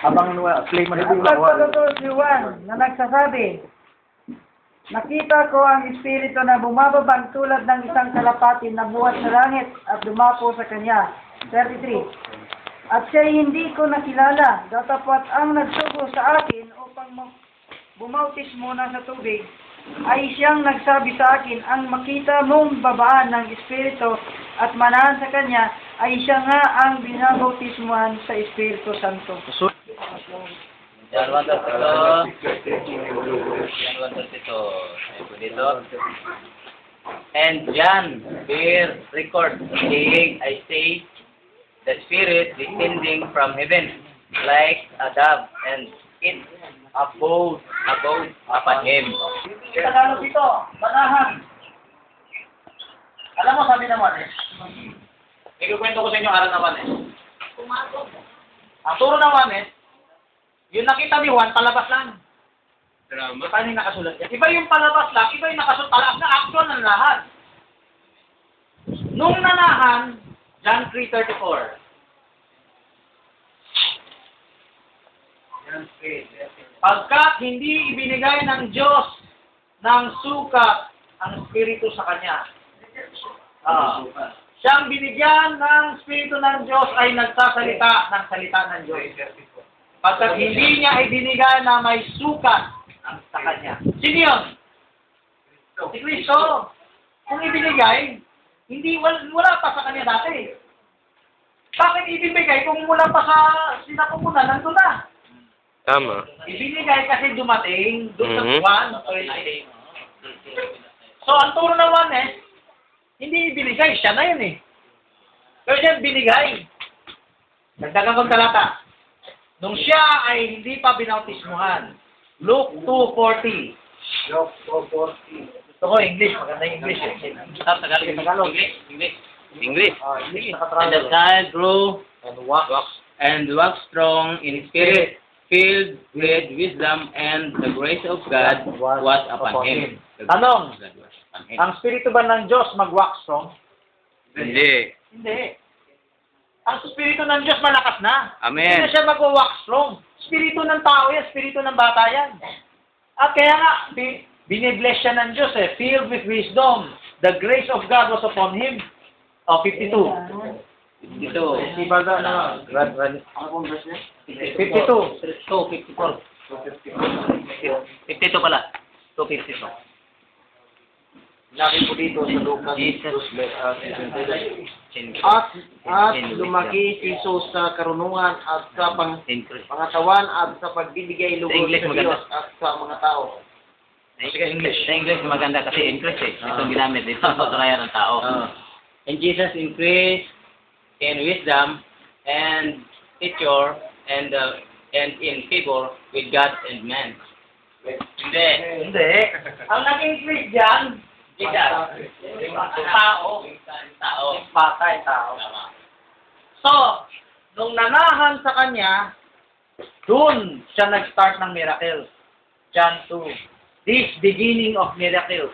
Habang play mo na At pagkatapos si Juan na nagsasabi, Nakita ko ang Espiritu na bumababang tulad ng isang kalapati na buhat sa langit at dumapo sa kanya. 33. At siya'y hindi ko nakilala, datapwat ang nagsugo sa akin upang bumautis muna sa tubig, ay siyang nagsabi sa akin, ang makita mong babaan ng Espiritu at manahan sa kanya, ay siya nga ang binabautismuhan sa Espiritu Santo. John 1:32. John 1:32. Ayun po dito. And John bear record, saying, I say, the Spirit descending from heaven, like a dove, and it abode upon him. Tagalog dito, manahan. Alam mo, sabi naman ikukwento ko sa inyo aral naman Ang turo naman yung nakita ni Juan, palabas lang. Drama. Paano yung nakasulat yan? Iba yung palabas lang, iba yung nakasulat. Palabas na actual na nanahan. Nung nanahan, John 3:34. Pagkat hindi ibinigay ng Diyos ng sukat ang Espiritu sa Kanya. Siyang binigyan ng Espiritu ng Diyos ay nagsasalita ng salita ng Diyos. Pagkat hindi niya ibinigay na may sukat sa Kanya. Sino yun? Si Kristo. Kung ibinigay, hindi wala pa sa Kanya dati. Bakit ibinigay kung mula pa sa sinapupunan, nandun na? Tama. Ibinigay kasi dumating doon sa Juan. So, ang turo ng Juan hindi ibinigay, siya na yun Pero siya binigay. Nagdagang kong talata. Nung siya ay hindi pa binautismuhan. Luke 2:40. Luke 2:40. Gusto ko English, maganda yung English Tagalog. English. English And the child grew and waxed strong in spirit, filled with wisdom, and the grace of God was upon him. Tanong, ang Espiritu ba ng Diyos mag-wax strong? Hindi. Hindi. Ang Espiritu ng Diyos malakas na. Amen. Hindi na siya mag-wax strong. Espiritu ng tao yan, Espiritu ng bata yan. At kaya nga, binibless siya ng Diyos filled with wisdom. The grace of God was upon him. 52. Dito. 52. 52 pala. 252. Laki po dito sa Lucas. Jesus. At lumaki si Jesus sa karunungan at sa pangatawan at sa pagbibigay lugod English sa maganda. Diyos at sa mga tao. Sa English maganda kasi English Itong ginamit. Ito ang patunayan ng tao. And Jesus increased in wisdom and stature and in favor with God and man. Hindi. Ang nag-increase dyan, tao. Patay, tao. So, nung nanahan sa kanya, doon siya nag-start ng miracles. John 2. This beginning of miracles.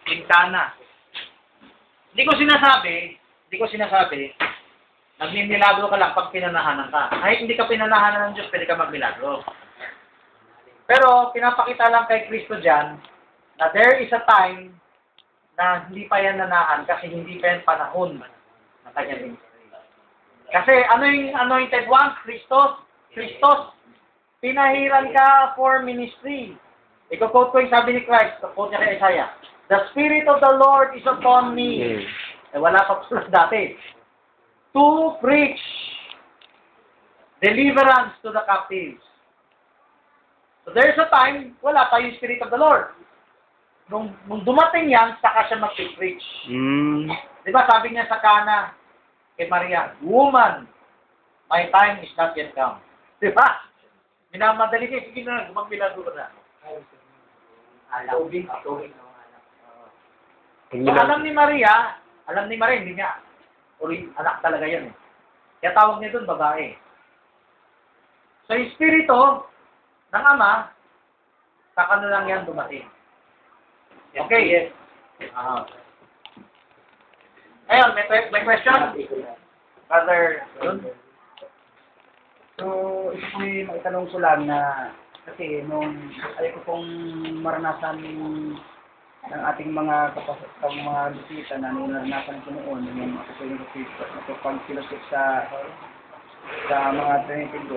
Pintana. Hindi ko sinasabi, nagmimilagro ka lang pag pinanahanan ka. Kahit hindi ka pinanahanan ng Diyos, pwede ka magmilagro. Pero, pinapakita lang kay Kristo dyan, na there is a time na hindi pa yan nanahan kasi hindi pa yan panahon ng kanyang ministry. Kasi ano yung anointed one? Christos. Pinahiran ka for ministry. Iko-quote ko yung sabi ni Christ, quote niya kay Isaiah. The Spirit of the Lord is upon me. Wala pa pala dati. To preach deliverance to the captives. So there's a time, wala pa yung Spirit of the Lord. Nung dumating yan, saka siya mag-preach. Di ba sabi niya sa Cana kay Maria, Woman, my time is not yet come. Di ba? Minamadali niya, sige na, magbilago ka na. So, alam ni Maria, hindi niya, anak talaga yan Kaya tawag niya doon, babae. So, yung Espiritu ng Ama, saka na lang yan dumating. Okay, yes. Ayun, may question? Brother, So, ito po yung maitanong ko lang na Kasi nung ayaw ko pong maranasan ng ating mga mga bisita na naranasan ko noon, yung ako po yung pag-philosoph sa mga training ko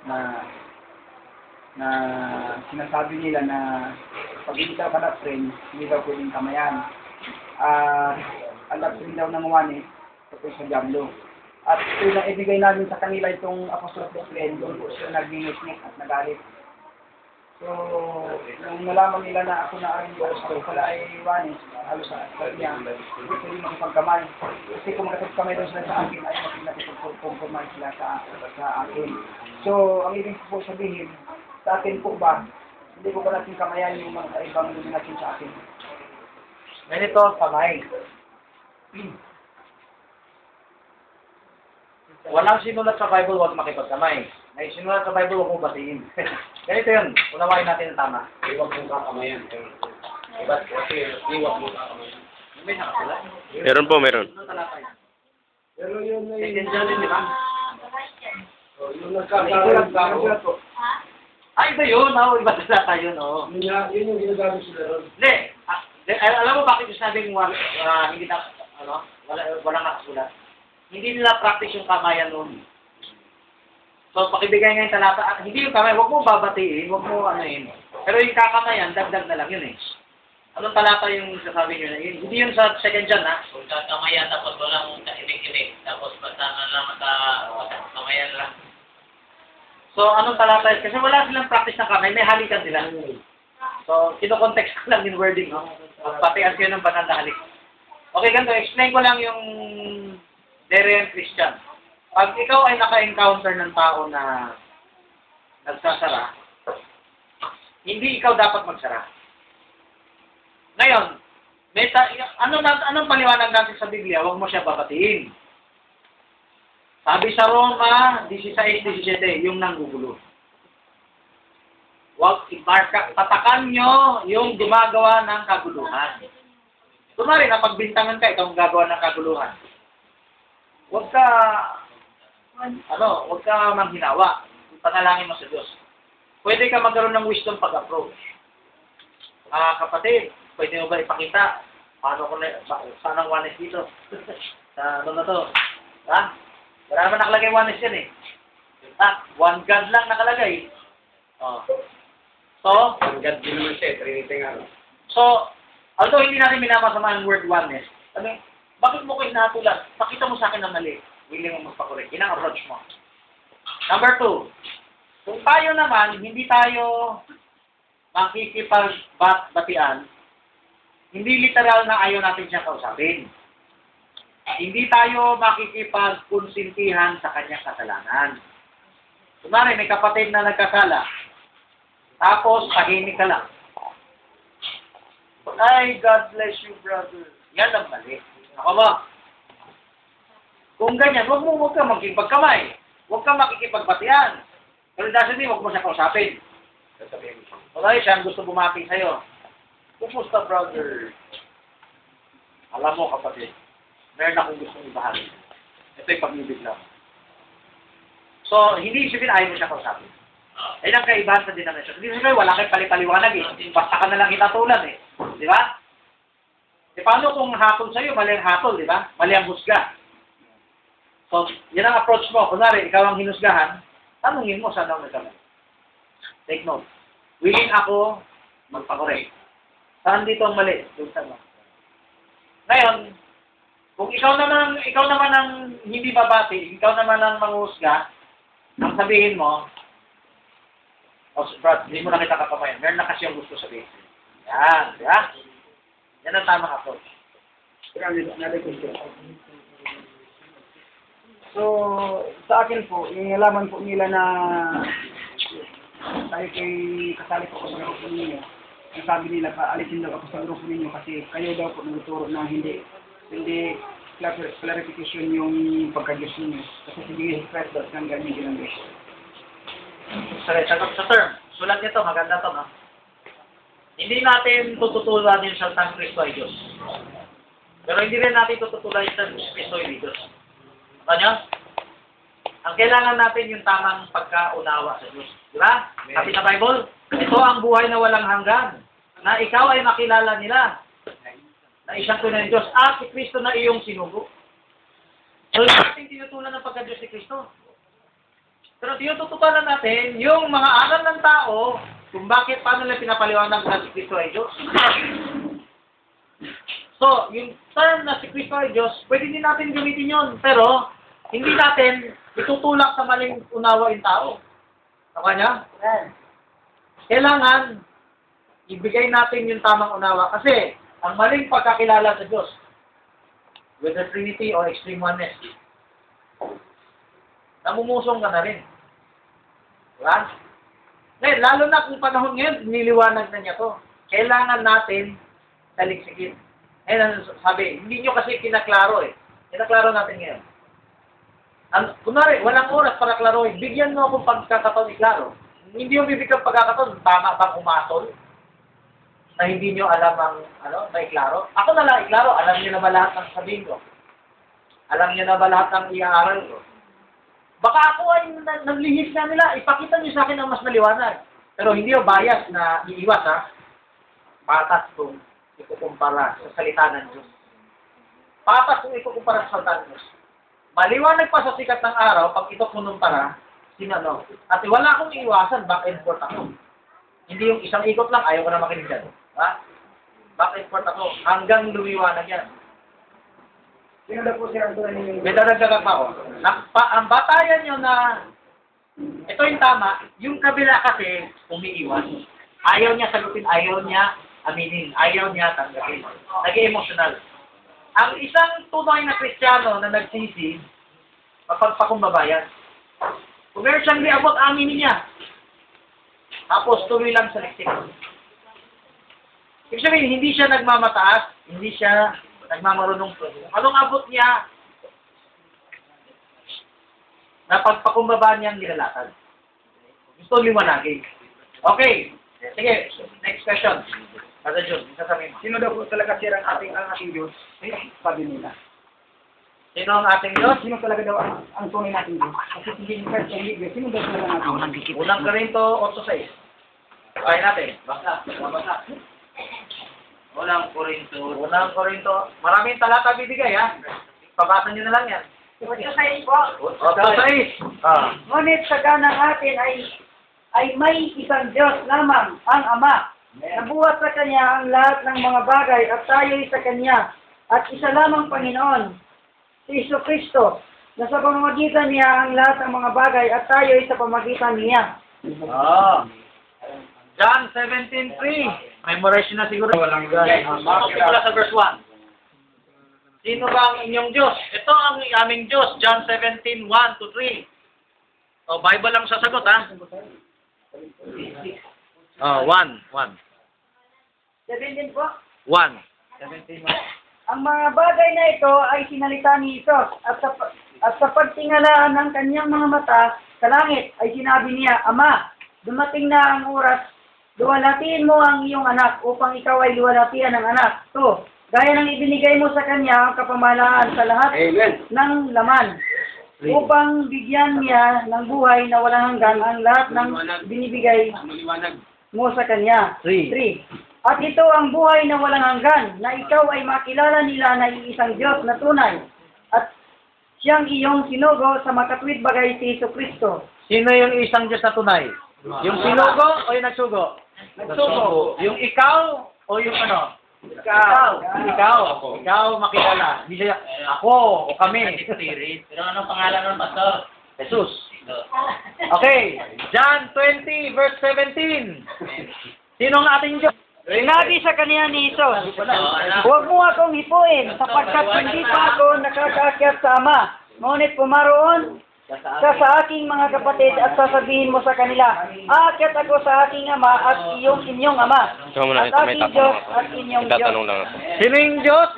na sinasabi nila na pag hindi ka pa-doctrine, hindi daw pwedeng kamayan. Ang doctrine daw ng Juanes, ito sa Diablo. At ito na ibigay namin sa kanila itong Apostolic Doctrine, doon po sila nag-ngit at nagalit. So, nung nalaman nila na ako na ang Diyos, so pala ay Juanes, halos sa niya, hindi pwede makipagkamay. Kasi kung makipagkamay doon sila sa akin, ay makipagkompromise sila sa akin. So, ang ibig po sabihin, sa atin po ba, hindi ko ba natin kamayan yung mga ibang natin sa atin? Ganito, kamay. Walang sinulat sa Bible, huwag makipagkamay. May sinulat sa Bible, huwag mo batiin. Ganito yun, unawain natin ang tama. Iwag mong kakamayan. Iba't kasi iwag mong kakamayan. May nakasulat. Meron po, meron. Ano talata yan? Pero yun na Second John, di ba? yung nagkakaroon tao. Ay, iba yun, iba talata yun, oo. Yun yung ginagamit sila ron. Hindi, alam mo bakit yung sabing hindi na, walang nakasulat? Hindi nila practice yung kamayan noon. So, pakibigay nga yung talata, hindi yung kamay, huwag mo babatiin, huwag mo anuhin. Pero yung kakamayan, dagdag na lang yun eh. Anong talata yung sasabi nyo na yun? Hindi yun sa second John, ha? Kung kakamayan tapos walang kaibig-ibig, tapos basta na lang kamayan lang. So, anong talata yun? Kasi wala silang practice ng kamay, may halikan sila. So, kino-context ko lang yung wording, no? Patian kayo ng banal na halik. Okay, ganito, explain ko lang yung Berean Christian. Pag ikaw ay naka-encounter ng tao na nagsasara, hindi ikaw dapat magsara. Ngayon, anong paliwanag natin sa Biblia? Huwag mo siya babatiin. Sabi sa Roma 16:17, yung nanggugulo. Huwag tatakan nyo yung gumagawa ng kaguluhan. Kunwari, napagbintangan ka, ikaw ang gagawa ng kaguluhan. Huwag ka manghinawa. Panalangin mo sa Diyos. Pwede ka magkaroon ng wisdom pag-approach. Kapatid, pwede mo ba ipakita paano ko saan ang Juanes dito? Sa ano na to? Ha? Wala naman nakalagay Juanes yan eh. One God lang nakalagay. Oh. So, Ang God din naman siya, Trinity nga. So, although hindi natin minamasama ang word oneness, bakit mo ko hinatulan? Pakita mo sa akin na mali. Willing mo magpakorek. Yun ang approach mo. Number 2, kung tayo naman, hindi tayo makikipag-batian, hindi literal na ayaw natin siyang kausapin. Hindi tayo makikipag-konsintihan sa kanyang kasalanan. Kunwari, may kapatid na nagkasala, tapos tahimik ka lang. Ay, God bless you, brother. Yan ang mali. Ako ba? Kung ganyan, huwag ka magkipagkamay. Huwag ka makikipagbatian. Pero dahil hindi, huwag mo siya kausapin. Okay, siya ang gusto bumati sa'yo. Kumusta, brother? Alam mo, kapatid, meron akong gustong ibahagi. Ito'y pag-ibig lang. So, hindi isipin ayaw mo siya kausapin. Ayun ang kaibahan sa denomination. Hindi sabi, wala kang palipaliwanag eh. Basta ka na lang hitatulan eh. Di ba? E paano kung hatol sa'yo, mali ang hatol, di ba? Mali ang husga. So, yan ang approach mo. Kunwari, ikaw ang hinusgahan, tanungin mo saan ako nagkamali. Take note. Willing ako magpakorek. Saan dito ang mali? Doon sa mo. Ngayon, kung ikaw naman ang hindi babati, ikaw naman ang manghusga, ang sabihin mo, Brad, hindi mo na kita kakamayan. Meron na kasi yung gusto sabihin. Yan, di ba? Yan ang tamang approach. So, sa akin po, yung nalaman po nila na tayo kay kasali po ako sa grupo ninyo. Ang sabi nila, paalisin daw ako sa grupo ninyo kasi kayo daw po nagtuturo na hindi clarification yung pagka-Diyos ninyo. Kasi si Jesus Christ daw ng ganyan din ang Diyos. Sorry, sagot sa term. Sulat nito, maganda to, no? Hindi natin tututulan yung Salitang Kristo ay Diyos. Pero hindi rin natin tututulan yung Salitang Kristo ay Diyos. Ano? Ang kailangan natin yung tamang pagkaunawa sa Diyos. Di ba? Sabi sa Bible, ito ang buhay na walang hanggan, na ikaw ay makilala nila, na isang tunay ng Diyos, at si Kristo na iyong sinugo. So, yung ating tinutunan ng pagka-Diyos si Kristo. Pero tinututuparan natin yung mga aral ng tao kung bakit, paano nila pinapaliwanag na si Kristo ay Diyos. So, yung term na si Kristo ay Diyos, pwede din natin gamitin yun. Pero, hindi natin itutulak sa maling unawa yung tao. Tama niya? Kailangan, ibigay natin yung tamang unawa. Kasi, ang maling pagkakilala sa Diyos, whether Trinity or extreme oneness, namumusong ka na rin. Diba? Ngayon, lalo na kung panahon ngayon, niliwanag na niya to. Kailangan natin taliksikin. Ngayon, sabi, hindi nyo kasi kinaklaro eh. Kinaklaro natin ngayon. Kunwari, walang oras para klaroin. Bigyan mo akong pagkakataon iklaro. Hindi yung bibigyan pagkakataon, tama bang umasol? Na hindi nyo alam ang, may klaro. Ako na lang iklaro, alam nyo na ba lahat ng sabihin ko? Alam nyo na ba lahat ng iaaral ko? Baka ako ay naglihis na nila, ipakita nyo sa akin ang mas maliwanag. Pero hindi yung bias na iiwas, ha? Patas kung ikukumpara sa salita ng Diyos. Patas kung ikukumpara sa salita ng Diyos. Maliwanag pa sa sikat ng araw, pag ito kunumpara, sinano. At wala akong iiwasan, back and forth ako. Hindi yung isang ikot lang, ayaw ko na makinig dyan. Ha? Back and forth ako, hanggang lumiwanag yan. Sino na po siya ang tunay ninyo? May dadagdagan pa ako. Ang batayan nyo na ito yung tama, yung kabila kasi umiiwas. Ayaw niya sagutin, ayaw niya aminin, ayaw niya tanggapin. Naging emotional. Ang isang tunay na Kristiyano na nagsisi, mapagpakumbaba yan. Kung meron siyang liabot, aminin niya. Tapos tuloy lang sa liksik. Ibig sabihin, hindi siya nagmamataas, hindi siya nagmamarunong to. Anong abot niya? Napagpakumbaba niyang nilalakad. Gusto liwanagin. Okay. Sige, next question. Brother John, sasabihin mo. Sino daw po talaga siya ang ating Diyos? Sabi nila. Sino ang ating Diyos? Sino talaga daw ang tunay nating Diyos? Kasi hindi yung first hindi Diyos. Sino daw talaga natin Diyos? Unang Korinto 8:6. Kaya natin. Basta. Unang Korinto. Unang Korinto. Maraming talata bibigay, ha? Pabasa nyo na lang yan. Sa sayo po. 8:6. Ngunit sa ganang atin ay may isang Diyos lamang, ang Ama. Nabuhat sa Kanya ang lahat ng mga bagay at tayo'y sa Kanya. At isa lamang Panginoon, si Jesucristo, na sa pamamagitan niya ang lahat ng mga bagay at tayo'y sa pamamagitan niya. John 17:3. Memorize na siguro. Mula sa verse 1. Sino ba ang inyong Diyos? Ito ang aming Diyos. John 17:1-3. O, Bible lang sasagot, ha? 1. 17 po. 1. Ang mga bagay na ito ay sinalita ni Jesus at sa pagtingalaan ng kanyang mga mata sa langit ay sinabi niya, Ama, dumating na ang oras, luwalhatiin mo ang iyong anak upang ikaw ay luwalhatian ng anak. So, gaya ng ibinigay mo sa kanya ang kapamahalaan sa lahat ng laman upang bigyan niya ng buhay na walang hanggan ang lahat ng binibigay mo sa kanya. 3. At ito ang buhay na walang hanggan, na ikaw ay makilala nila na iisang Diyos na tunay, at siyang iyong sinugo sa makatwid bagay si Jesucristo. Sino yung isang Diyos na tunay? Yung sinugo o yung nagsugo? Nagsugo. Yung ikaw o yung ano? Ikaw makilala. Hindi siya, ako o kami. Pero anong pangalan ng pastor? Jesus. Okay. John 20 verse 17. Sino ang ating Diyos? Sinabi sa kanya ni Jesus, huwag mo akong hipuin, sapagkat hindi pa ako nakakaakyat sa Ama. Ngunit pumaroon ka sa aking mga kapatid at sasabihin mo sa kanila, aakyat ako sa aking Ama at inyong Ama, at aking Diyos at inyong Diyos. Itatanong lang ako. Sino yung Diyos?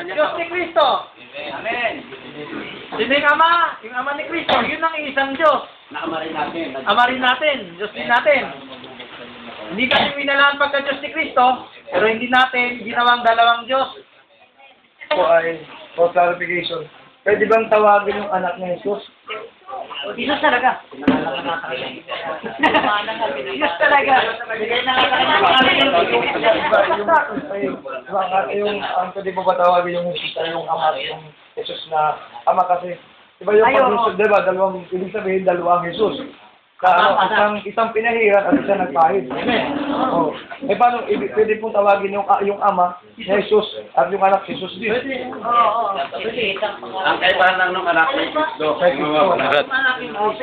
Diyos ni Kristo. Amen. Sino yung Ama? Yung Ama ni Kristo. Yun ang isang Diyos. Ama rin natin. Diyos din natin. Hindi kasi minalaan pagka Diyos ni Kristo, pero hindi natin ginawang dalawang Diyos. Po ay for clarification. Pwede bang tawagin yung anak ni Jesus Jesus talaga. Jesus talaga. Bigay na lang yung ang pwede mo ba tawagin yung ama, yung Jesus na ama kasi, di ba yung pag-Jesus, di ba, ibig sabihin dalawang Jesus. Isang pinahiran at isang nagpahid. Oh. Eh paano, pwede pong tawagin yung ama, Jesus, at yung anak, Jesus din. Ang kaibahan lang ng anak ni Kristo.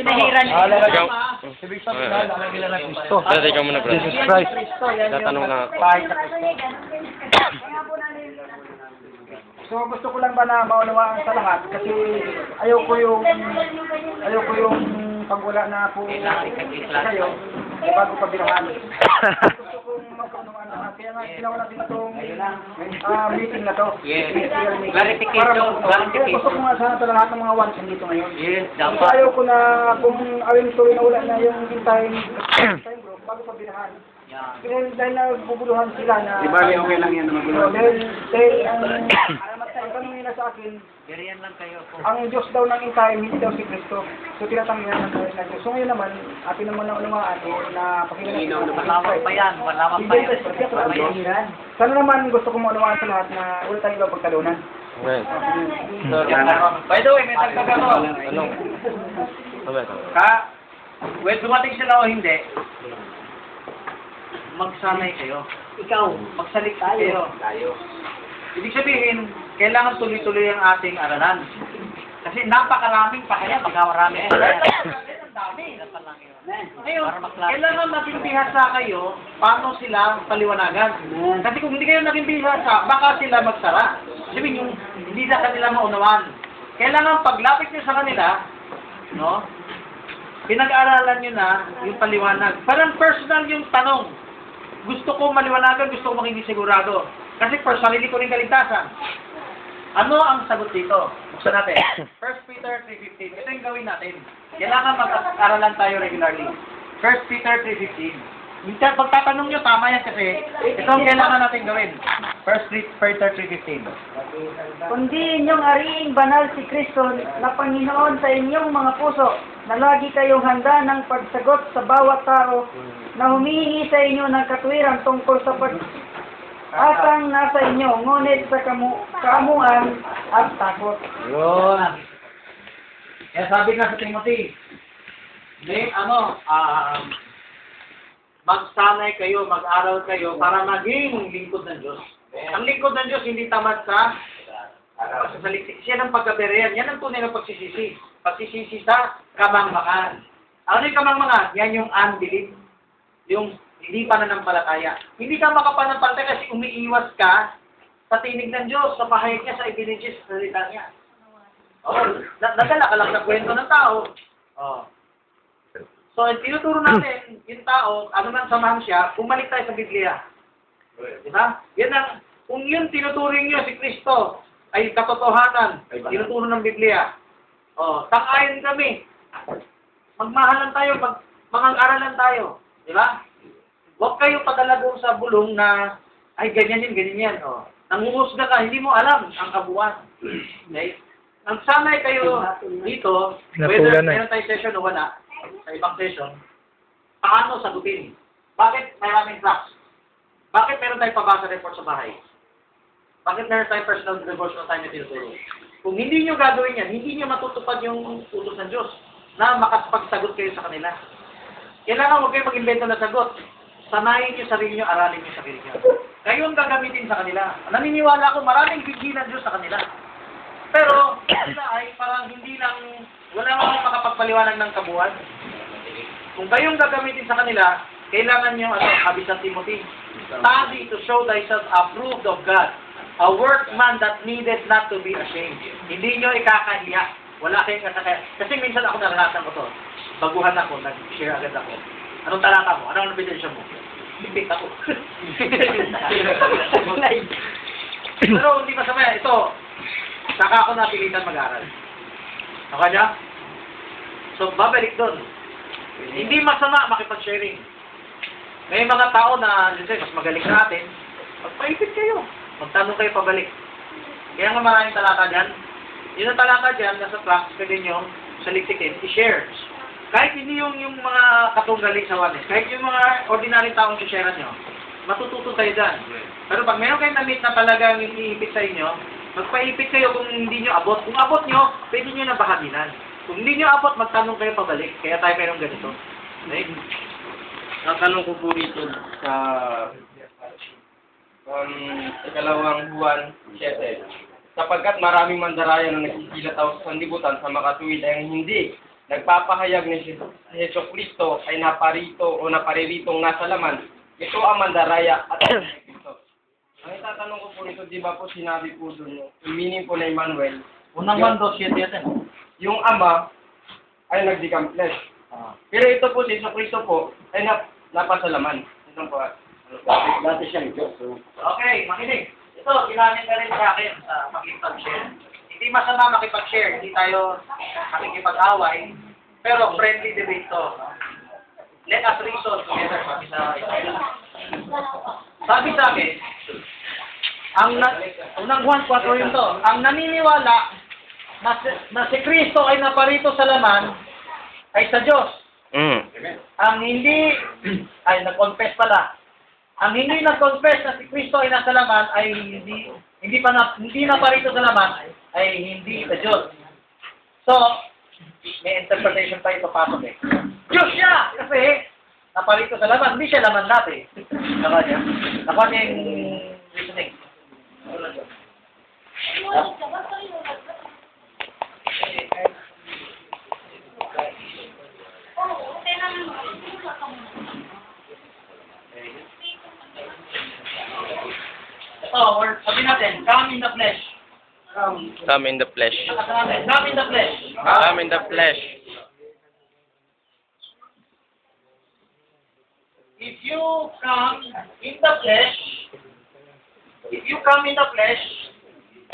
Pinahiran niya. Ikaw. Ibig sabihin, alam nila na Kristo. Brad, ikaw muna, Brad. Jesus Christ. Tatanong lang ako. So gusto ko lang ba na maunawaan sa lahat kasi ayoko yung pag wala na po kayo bago pabirahan. Gusto kong magkaunawaan lahat. Kaya nga ginawa natin itong meeting na to. Kaya gusto ko nga sana ito lahat ng mga ones dito ngayon. Kasi ayoko na kung awin tuloy na wala na yung time group bago pabirahan. Dahil nagbubuluhan sila na... Di ba, okay lang yan na magulo? Dahil ang tanong nila sa akin, ang Diyos daw ng in time, hindi daw si Kristo. So tinatanggihan ng Diyos. So ngayon naman, atin naman na unawaan na pakinggan natin. Malawak pa yan. Sana naman gusto kong maunawaan sa lahat na wala tayong daw pagtalunan. Okay. By the way, may nagtagano. Anong? When dumating sila o hindi, magsanay kayo. Ikaw, Magsalik kayo. Ibig sabihin, kailangan tuloy-tuloy ang ating aralan. Kasi napakaraming pakaya, magkamarami. Ang dami. Ngayon, kailangan maging bihasa kayo paano sila paliwanagan. Kasi kung hindi kayo naging bihasa, baka sila magsara. Sabihin yung hindi na kanila maunawaan. Kailangan paglapit nyo sa kanila, no? Pinag-aralan nyo na yung paliwanag. Parang personal yung tanong. Gusto ko maliwanagan, gusto ko maging sigurado. Kasi for sarili ko rin kaligtasan. Ano ang sagot dito? Buksan natin. 1 Peter 3:15. Ito yung gawin natin. Kailangan mag-aralan tayo regularly. 1 Peter 3:15. Pagtatanong nyo, tama yan kasi ito ang kailangan natin gawin. 1 Peter 3:15. kundi inyong ariing banal si Kristo na Panginoon sa inyong mga puso, na lagi kayong handa ng pagsagot sa bawat tao na humihingi sa inyo ng katwiran tungkol sa pag-asang nasa inyo, ngunit sa kaamuan at takot. Yun. Kaya sabi nga sa Timothy, magsanay kayo, mag-aral kayo para maging lingkod ng Diyos. Ang lingkod ng Diyos hindi tamad sa pagsasaliksik. Siya ng pagkabirihan. Yan ang tunay ng pagsisisi. Pagsisisi sa kamangmangan. Ano yung kamangmangan? Yan yung unbelief. Yung hindi pananampalataya. Hindi ka makapanampalataya kasi umiiwas ka sa tinig ng Diyos, sa pahayag niya, sa ebidensya, sa salita niya. Nadala ka lang sa kwento ng tao. So, tinuturo natin yung tao, ano man samahan siya, bumalik tayo sa Biblia. Diba? Yan ang, kung yun tinuturing nyo si Kristo, ay katotohanan, tinuturo ng Biblia. Tang-ayon kami. Magmahalan tayo, mag-aralan tayo. Diba? Huwag kayo padala doon sa bulong na, ay ganyan yan. Nanguhusga ka, hindi mo alam ang kabuuan. Okay? Ang sanay kayo dito, whether meron tayo session o wala, sa ibang session, paano sagutin? Bakit maraming class? Bakit meron tayong pabasa report sa bahay? Bakit meron tayong personal devotional time na tinuturo? Kung hindi nyo gagawin yan, hindi nyo matutupad yung utos ng Diyos na makapagsagot kayo sa kanila. Kailangan huwag kayo mag-invento na sagot. Sanayin nyo sarili nyo, aralin nyo sarili nyo. Kayo ang gagamitin sa kanila. Naniniwala ako maraming bigyan ng Diyos sa kanila. Pero, sila ay parang hindi lang, wala lang makapagpaliwanag ng kabuuan. Kung kayong gagamitin sa kanila, kailangan nyo, sabi sa Timothy, study to show thyself approved of God, a workman that needed not to be ashamed. Hindi nyo ikakahiya. Wala kayong kasakaya. Kasi minsan ako naranasan ko to. Baguhan ako, nag-share agad ako. Anong talata mo? Anong ebidensya mo? Tipik ako. Pero hindi masama yan. Ito, saka ako napilitan mag-aral. Okay niya? So, babalik doon. Hindi masama makipag-sharing. May mga tao na, mas magaling sa atin, magpaipit kayo. Magtanong kayo pabalik. Kaya nga maraming talata dyan. Yun ang talata dyan, nasa class, pwede nyo saliksikin, i-share. Kahit hindi yung mga katunggali sa oneness, kahit yung mga ordinary taong i-share nyo, matututo kayo dyan. Pero pag meron kayong na-meet na talagang iipit sa inyo, magpaipit kayo kung hindi nyo abot. Kung abot nyo, pwede nyo na bahaginan. Kung hindi nyo abot, magtanong kayo pabalik. Kaya tayo mayroong ganito. Okay? Ang tanong ko po dito sa ikalawang Juan 7. Sapagkat maraming mandaraya na nagsisilataw sa sanlibutan sa makatuwid ay hindi nagpapahayag ni Hesus Kristo ay naparito o napariritong nasa laman. Ito ang mandaraya at ang Kristo. Ang itatanong ko po nito, di ba po sinabi po doon, yung meaning po na Emmanuel, Unang man 2:7 natin. yung Ama ay nag-become flesh. Pero ito po si Hesus Kristo po ay napasalaman. Ito po. Dati siyang Diyos. Okay, makinig. Ito, ginamit na rin sa akin sa makipag-share. Hindi masama makipag-share. Hindi tayo makikipag-away. Pero friendly debate to. Let us reason together. Sabi sa akin, unang Juan 4 yun to, ang naniniwala na si Kristo ay naparito sa laman ay sa Diyos. Ang hindi, ay nag-confess pala. Ang hindi nag-confess na si Kristo ay nasa laman ay hindi naparito sa laman ay hindi sa Diyos. So, may interpretation tayo papasok eh. Diyos siya! Kasi naparito sa laman, hindi siya laman dati. Nakuha niya yung reasoning. Ito, sabi natin, come in the flesh. Come in the flesh. Come in the flesh. Come in the flesh. If you come in the flesh,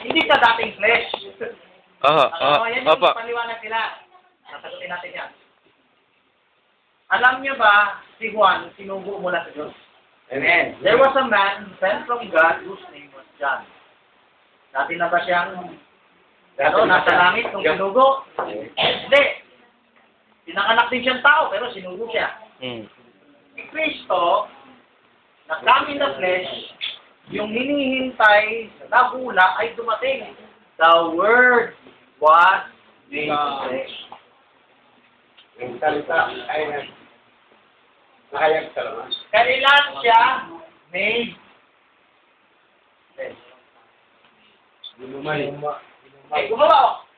hindi ka dating flesh. Yan yung paliwanag nila. Nasagutin natin yan. Alam niyo ba, si Juan, sinugo mula sa Diyos? Amen. There was a man sent from God whose name was John. Dati na ba siyang nasa langit nung sinugo? Hindi. Pinanganak din siyang tao, pero sinugo siya. Si Kristo, na come in the flesh, yung hinihintay na hula ay dumating. The Word was made flesh. Ang salita ay nakayag sa laman. Kailan siya made flesh? Gumawa.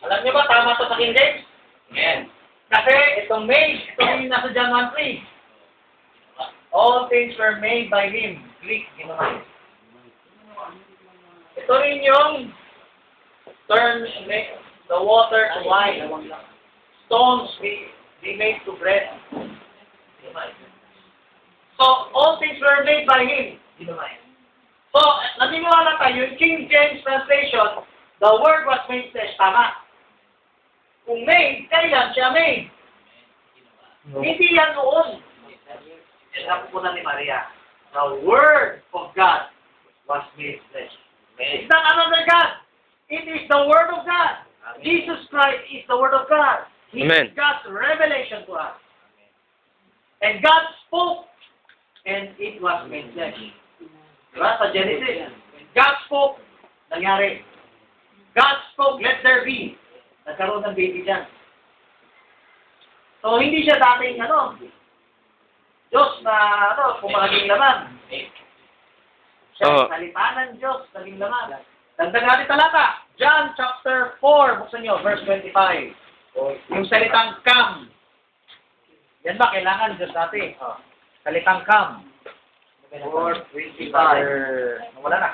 Alam niyo ba, tama to sa King James? Amen. Kasi itong made, ito yung nasa John 1:3. All things were made by Him. Greek, ginawa. Ito rin yung turn the water to wine. Stones be made to bread. So, all things were made by Him. So, naniniwala tayo, yung King James translation, the Word was made flesh. Tama. Kung made, kailan siya made? Hindi yan noon. Yan ang pupunan ni Maria. The Word of God was made flesh. It's not another God. It is the Word of God. Jesus Christ is the Word of God. He is God's revelation to us. And God spoke, and it was made flesh. Diba? Sa Genesis, God spoke, nangyari. God spoke, let there be. Nagkaroon ng baby dyan. So, hindi siya dating, Diyos na, pumaging laman. Siya, salita ng Diyos, naging laman. Dagdag natin talata. John chapter 4, buksan nyo, verse 25. Yung salitang come. Yan ba, kailangan Diyos natin? Salitang come. 4:25. Wala na.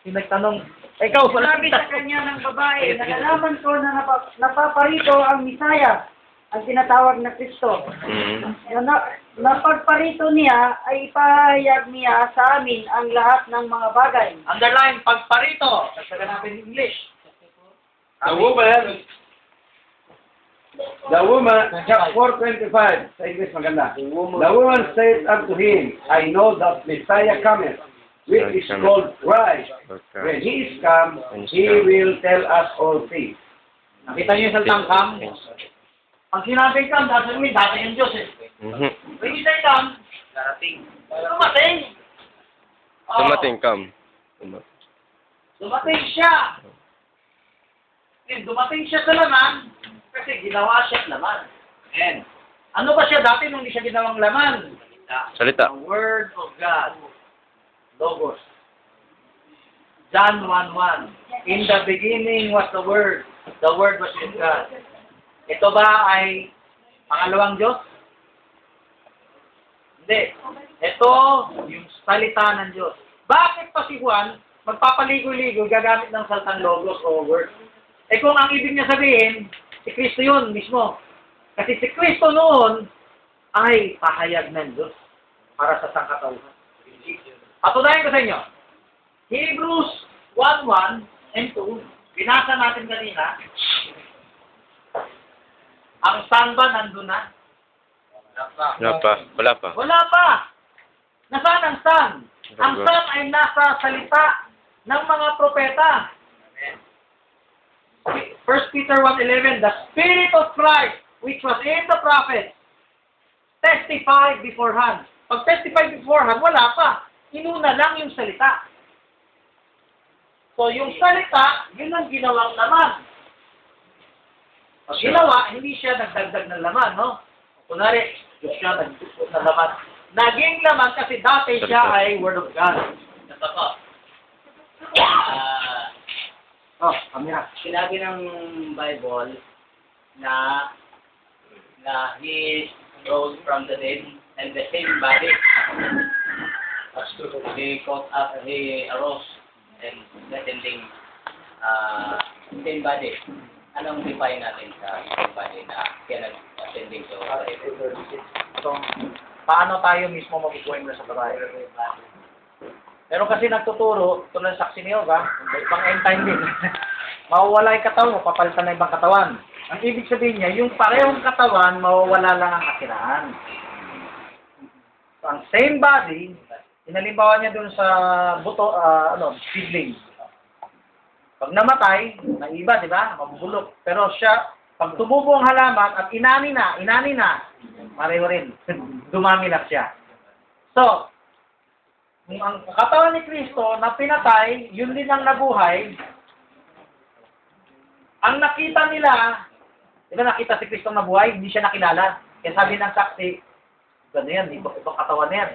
Yung nagtanong, ikaw, wala Sabi sa kanya ng babae, nalalaman ko na napaparito ang Misaya, ang tinatawag na Kristo. Napagparito niya ay ipahayag niya sa amin ang lahat ng mga bagay. Underline, pagparito. Sasagan natin in English. The woman, chapter 4:25, sa English maganda. The woman said unto him, I know that Messiah cometh, which is called Christ. When he is come, he will tell us all things. Nakita niyo yung salitang come? Pag sinabing come, doesn't mean dati yung Diyos eh. When you say come, Darating. dumating. Oo. Dumating, come. Dumating siya. Dumating siya sa laman kasi ginawa siya laman. And ano ba siya dati nung hindi siya ginawang laman? Salita. The Word of God. Logos. John 1:1. In the beginning was the Word. The Word was with God. Ito ba ay pangalawang Diyos? Hindi. Ito yung salita ng Diyos. Bakit pa si Juan magpapaligo-ligo gagamit ng salitang logos o word? Eh kung ang ibig niya sabihin, si Kristo yun mismo. Kasi si Kristo noon ay pahayag ng Diyos para sa sangkatauhan. Patunayan ko sa inyo. Hebrews 1:1 and 2. Binasa natin kanina. Ang Son ba nandun na? Wala pa. Wala pa. Wala pa. Nasaan ang Son? Ang Son ay nasa salita ng mga propeta. 1 Peter 1:11, the Spirit of Christ, which was in the prophets, testified beforehand. Pag testified beforehand, wala pa. Inuna lang yung salita. So, yung salita, yun ang ginawang laman. Pag ginawa, hindi siya nagdagdag ng laman, no? Kunwari, Diyos siya nagdagdag ng laman. Naging laman kasi dati siya ay Word of God. Ito po. Kamera. Sinabi ng Bible na He rose from the dead and the same body. He arose and descending same body. Anong define natin sa same body na kaya nag-ascending to heaven? So, paano tayo mismo mabubuhay mula sa babae? Pero kasi nagtuturo, tulad ng saksi ni Yoga, pang end time din. Mawawala yung katawan, papalitan na ibang katawan. Ang ibig sabihin niya, yung parehong katawan, mawawala lang ang kasiraan. So, ang same body, inalimbawa niya dun sa buto, seedling. Pag namatay, naiba, di ba? Mabubulok. Pero siya, pag tumubo ang halaman at inani na, pareho rin. Dumami na siya. So, kung ang katawan ni Kristo na pinatay, yun din ang nabuhay, ang nakita nila, di ba nakita si Kristo nabuhay, hindi siya nakilala. Kaya sabi ng saksi, gano'n yan, ibang katawan na yan.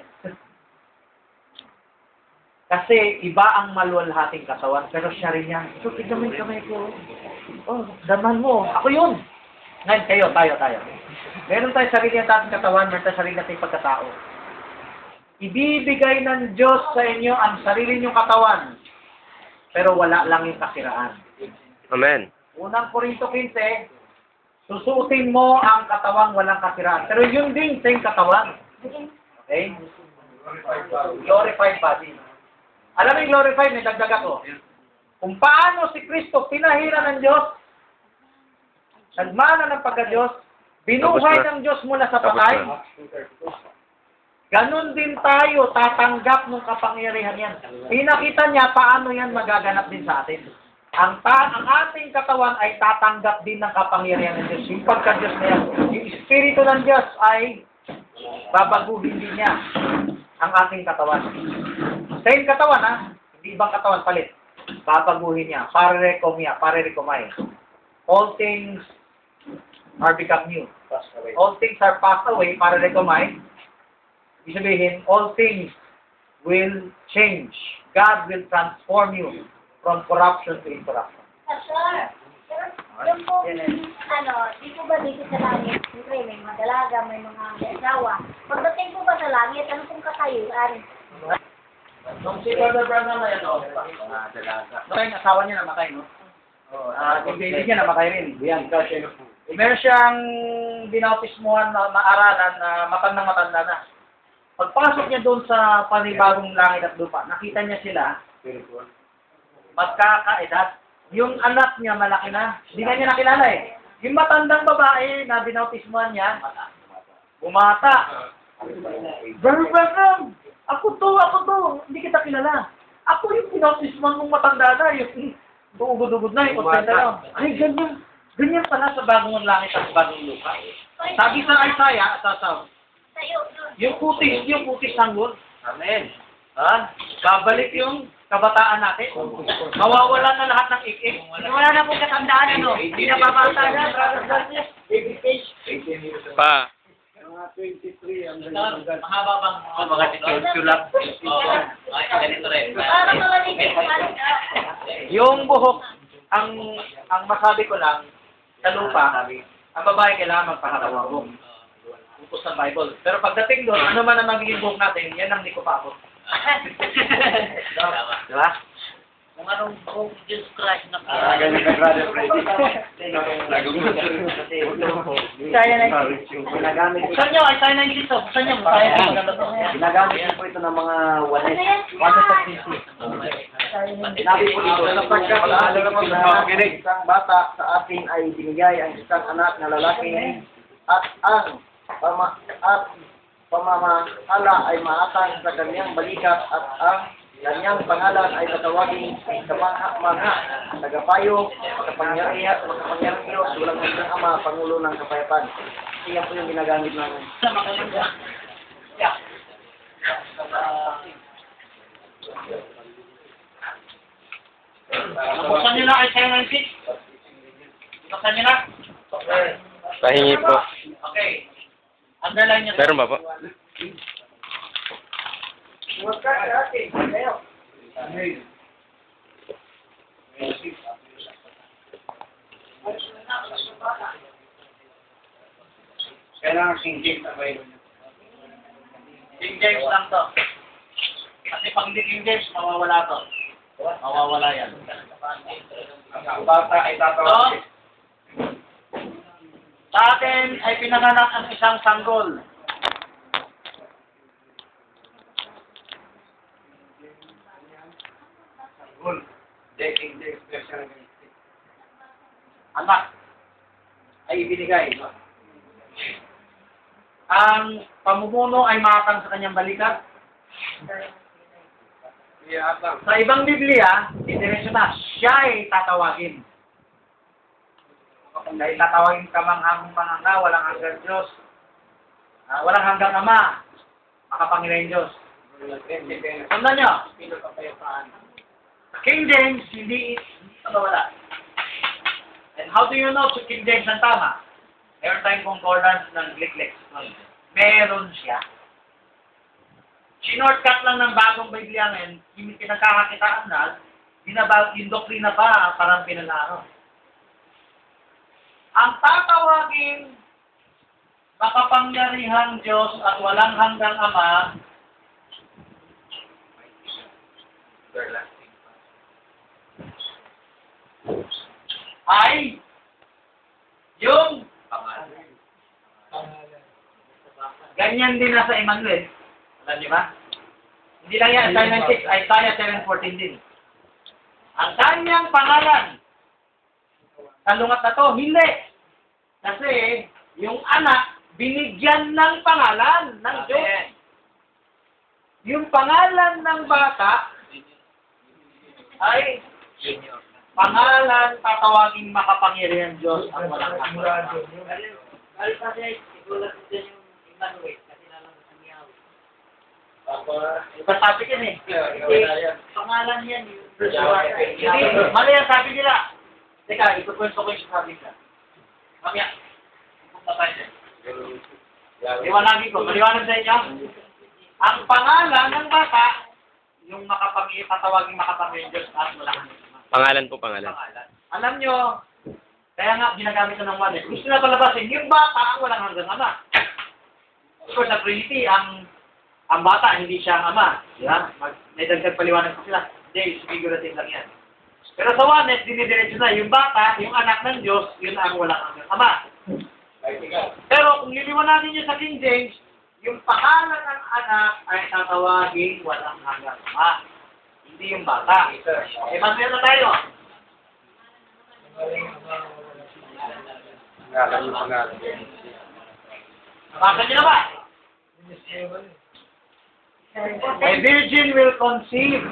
Kasi iba ang maluwalhating katawan, pero siya rin yan. So, tignan mo yung kamay ko. Oh, daman mo. Ako yun. Ngayon, tayo. Meron tayo sarili ng ating katawan, meron tayo sarili nating pagkatao. Ibibigay ng Diyos sa inyo ang sarili niyong katawan, pero wala lang yung kasiraan. Amen. Unang Korinto 15, susuotin mo ang katawang walang kasiraan. Pero yun din, same katawan. Okay? Glorified body. Alam mo yung glorified, may dagdag ako. Kung paano si Kristo pinahira ng Diyos, nagmana ng pagka-Diyos, binuhay ng Diyos mula sa patay, ganun din tayo tatanggap ng kapangyarihan yan. Pinakita niya paano yan magaganap din sa atin. Ang ating katawan ay tatanggap din ng kapangyarihan ng Diyos. Yung pagka-Diyos na yan. Yung Espiritu ng Diyos ay babaguhin din niya ang ating katawan. Same katawan, ha? Hindi ibang katawan, palit. Babaguhin niya. Parerekomay. All things are become new. All things are passed away, parerekomay. Ibig sabihin, all things will change. God will transform you from corruption to incorruption. Sir, pero yung po, dito ba dito sa langit, siyempre may mga dalaga, may mga asawa. Pagdating po ba sa langit, ano pong kakayuan? Nung si Brother Branham na yan, dalaga. Yung asawa niya namatay, no? Yung baby niya namatay rin. Meron siyang binautismuhan na aralan na matanda na. Pagpasok niya doon sa panibagong langit at lupa, nakita niya sila, magkakaedad. Yung anak niya malaki na, hindi na niya nakilala eh. Yung matandang babae na binautismuhan niya, bumata. Brother Branham, ako to, hindi kita kilala. Ako yung binautismuhan mong matanda na, yung dugod-dugod na, yung 80 lang. Ay, ganyan. Ganyan pala sa bagong langit at bagong lupa. Sabi sa Isaiah, yung putis sanggol. Amen. Ha? Babalik yung kabataan natin. Mawawala na lahat ng ik-ik. Wala na pong katandaan, ano? Hindi na babata na. Pa. Mga 23 ang Mahaba bang mga tulap? Oo. Ay, ganito rin. Para malinis yung ano. Yung buhok, ang masabi ko lang, sa lupa, ang babae kailangan magpahatawang. Upos ng Bible. Pero pagdating doon, ano man ang magiging buhok natin, yan ang hindi ko pa ako. Diba? Kung anong kung Jesus Christ na ganyan ka, Brother Freddy. Kaya na. Ginagamit Buksan nyo, Isaiah 96, buksan nyo. Ginagamit po ito ng mga wanes. Wanes at sisi. Sinabi po dito, sapagkat isang bata sa atin ay binigay ang isang anak na lalaki at ang pamamahala ay maatang sa kanyang balikat at ang kanyang pangalan ay tatawagin kamangha-mangha, tagapayo, makapangyarihan, Diyos, walang hanggang Ama, Pangulo ng Kapayapaan. Iyan po yung ginagamit namin. Buksan nyo na Isaiah 96. Buksan nyo na. Pahingi po. Okay. Underline nyo. Meron ba po? Kailangan King James ang Bible. King James lang to. Kasi pag hindi King James, mawawala to. Mawawala yan. Ang bata ay tatawagin. Sa atin ay pinanganak ang isang sanggol. King James version. Anak ay ibinigay. Ang pamumuno ay maatang sa kanyang balikat. Sa ibang Biblia, diretso na, siya ay tatawagin. Dahil tatawagin ka manghang-manghanga, walang hanggang Diyos. Walang hanggang Ama, makapangyarihan Diyos. Tandaan nyo, King James, hindi wala. And how do you know si King James ang tama? Meron tayong concordance ng Glick-Glick. Meron siya. Sinortcut lang ng bagong Biblia ngayon, pinagkakakitaan na, yung doktrina pa, parang pinanaro. Ang tatawagin makapangyarihang Diyos at walang hanggang Ama ay yung ganyan din nasa Emmanuel. Alam niyo ba? Hindi lang yan, Isaiah 7:14 din. Ang kanyang pangalan, salungat na to, hindi. Kasi, yung anak, binigyan ng pangalan ng Diyos. Yung pangalan ng bata, ay pangalan tatawaging makapangyarihan Diyos ang walang hanggan. Sabi yan eh. Pangalan yan. Hindi, mali ang sabi nila. Teka, ikukwento ko yung sabi ka. Mamaya, pupunta tayo dyan. Liwanagin ko, maliwanag sa inyo. Ang pangalan ng bata, yung tatawaging makapangyarihan Diyos at wala kang Pangalan po, pangalan. Alam nyo, kaya nga ginagamit ko ng wanes. Gusto na palabasin, yung bata ang walang hanggang Ama. Of course, sa Trinity, ang bata, hindi siya ang Ama. Diba? May dagdag paliwanag ko sila. Hindi, figurative lang yan. Pero sa wanes, dinidiretso na, yung bata, yung anak ng Diyos, yun ang walang hanggang Ama. Pero kung liliwanagin nyo sa King James, yung pangalan ng anak ay tatawagin walang hanggang Ama. Hindi yung bata. Masaya na tayo. Pangalan yung pangalan. Nabasa niyo na ba? A virgin will conceive,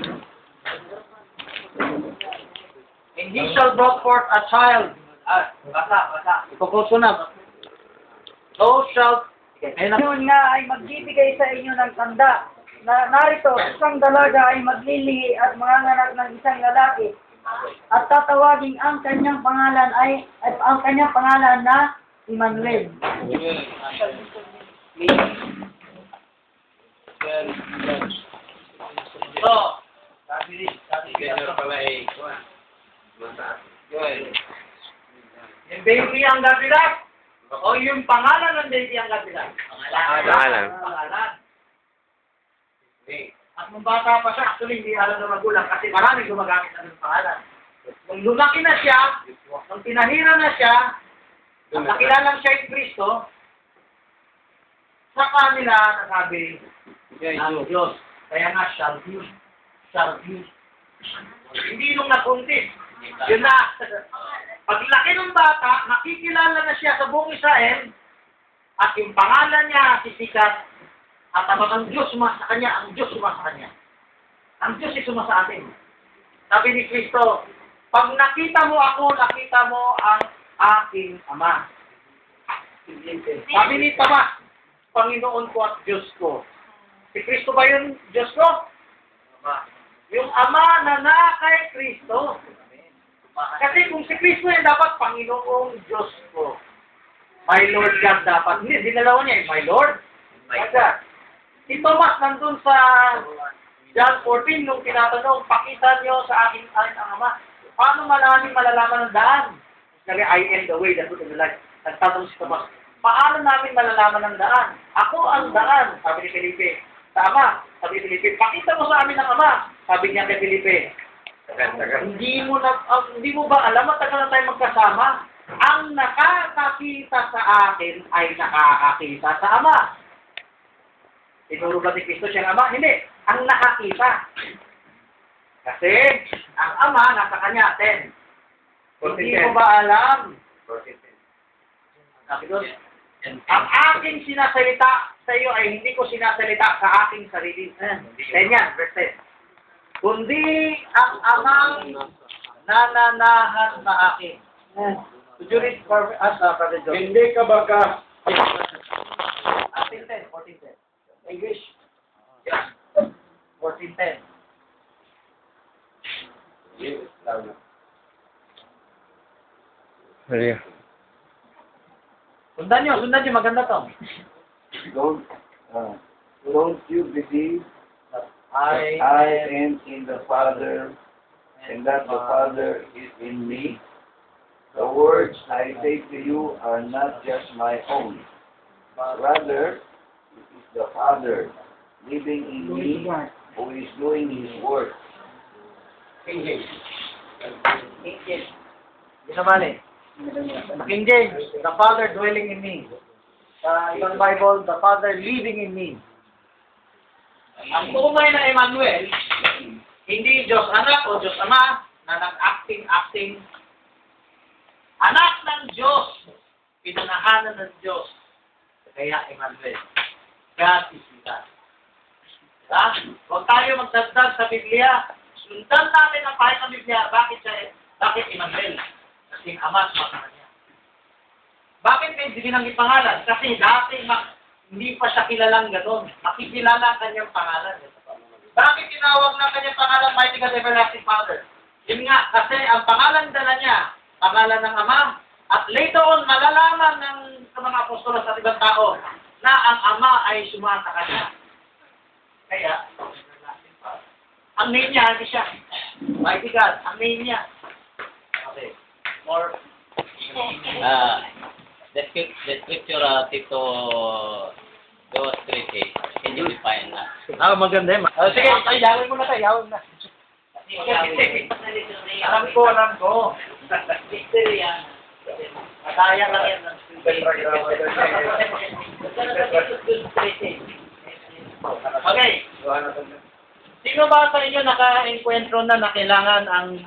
and he shall bring forth a child, Basa. Ipukot ko na. So shall, Yun nga ay magbibigay sa inyo ng tanda. Narito, isang dalaga ay maglilihi at manganganak ng isang lalaki. At tatawagin ang kanyang pangalan na Emmanuel. So, yung baby ang gabilat? O yung pangalan ng baby ang gabilat? Pangalan. At nung bata pa siya, actually hindi alam ng magulang kasi maraming gumagamit na ng pangalan. Nung lumaki na siya, nung tinahira na siya, at nakilalang siya yung Kristo, sa kanila nasabi ang Diyos. Kaya nga, shall be. Hindi nung nakuntis. Yun na. Paglaki ng bata, nakikilala na siya sa buong Israel, at yung pangalan niya sisikat, at ang Diyos suma sa kanya, ang Diyos suma sa kanya. Ang Diyos suma sa atin. Sabi ni Kristo, pag nakita mo ako, nakita mo ang aking Ama. Sabi ni Tomas, Panginoon ko at Diyos ko. Si Kristo ba yun, Diyos ko? Yung Ama na kay Kristo. Kasi kung si Kristo yan, dapat Panginoong Diyos ko. My Lord God dapat. Hindi, dinalawa niya, my Lord. God. Si Thomas nandun sa John 14, nung tinatanong, pakita niyo sa akin ang Ama. Paano malalaman ng daan? Sabi, I am the way, the truth, and the life. Nagtatanong si Thomas, paano namin malalaman ng daan? Ako ang daan, sabi ni Felipe. Sa Ama, sabi ni Felipe, pakita mo sa amin ang Ama. Sabi niya kay Felipe, hindi mo ba alam, matagal na tayo magkasama? Ang nakakakita sa akin ay nakakakita sa Ama. Tinuro ba ni Kristo siyang Ama? Hindi. Ang nakakita. Kasi, ang Ama nasa kanya, 10. Hindi mo ba alam? Sabi doon, ang aking sinasalita sa iyo ay hindi ko sinasalita sa aking sarili. 10 yan, verse 10. Kundi ang Amang nananahan sa akin. Could you read for us, Brother John? Hindi ka ba ka 14:10. English. Yeah. 14:10. Sundan nyo, maganda to. Don't you believe I am in the Father, and that the Father is in me? The words I say to you are not just my own. Rather, it is the Father living in me who is doing His work. King James. Ito mali. King James, the Father dwelling in me. Sa ibang Bible, the Father living in me. Ang tunay na Emmanuel, hindi Diyos Anak o Diyos Ama na nag-acting. Anak ng Diyos, pinanahanan ng Diyos. Kaya Emmanuel, God is with us. Huwag tayo magdagdag sa Biblia. Sundan natin ang pahit ng Biblia. Bakit Emmanuel? Kasi Ama sumasama niya. Bakit may binanggit pangalan? Kasi dati hindi pa siya kilalang gano'n. Makikilala ang kanyang pangalan. Bakit tinawag ng kanyang pangalan Mighty God Everlasting Father? Yun nga, kasi ang pangalan dala niya, pangalan ng Ama. At later on, malalaman ng mga apostolos at ibang tao na ang Ama ay sumasa sa kanya. Kaya, ang name niya, hindi siya. Mighty God, ang name niya. Okay. More. The scripture Tito 2:3, can you define that? Maganda yun. Sige, yawin mo na tayo, yawin na. Alam ko. Victory yan. Mataya lang yan. Okay. Sino ba sa inyo naka-encuentro na kailangan ang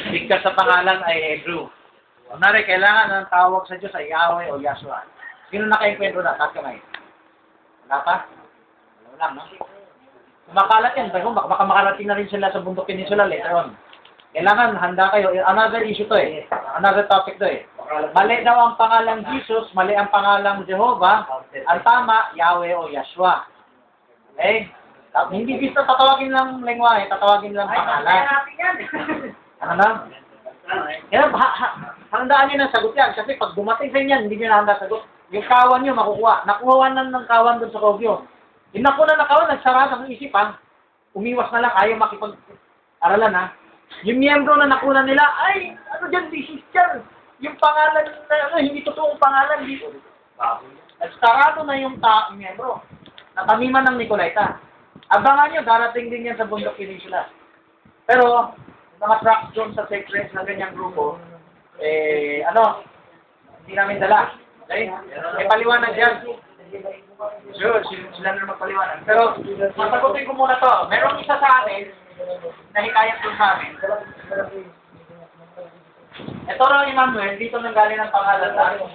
bigkas sa pangalan ay Hebrew? Kunwari, kailangan ang tawag sa Diyos ay Yahweh o Yahshua. Sino naka-encuentro na? Taas kamay. Wala pa? Wala lang, no? Makalat yan. Baka makarating na rin sila sa Bundok Peninsula later on. Kailangan handa kayo. Another issue to eh. Another topic to eh. Mali daw ang pangalang Jesus, mali ang pangalang Jehovah. Ang tama, Yahweh o Yahshua. Okay? Hindi gusto tatawagin lang lengwahe, tatawagin lang pangalan. Ano na? Kaya handaan nyo ng sagot yan. Kasi pag dumating sa inyo, hindi nyo na handa sagot. Yung kawan nyo, makukuha. Nakuha ng kawan dun sa Kogyo. Yung nakuha ng kawan, nagsara ng isipan. Umiwas na lang, ayaw makipag-aralan ha. Yung miyembro na nakuha nila, ay, ano dyan, decision. Yung pangalan na, hindi totoong pangalan, dito. Nagsarado na yung miyembro. Natamiman ng Nicolaita. Abangan nyo, darating din yan sa Bundok Peninsula. Pero, mga tracks doon sa secrets ng ganyang grupo, hindi namin dala. Okay? May paliwanag dyan. Sure, sila na magpaliwanag. Pero, masagutin ko muna to. Merong isa sa amin, na hikayat doon sa amin. Ito raw, Emmanuel, dito nang galing ang pangalan sa akin.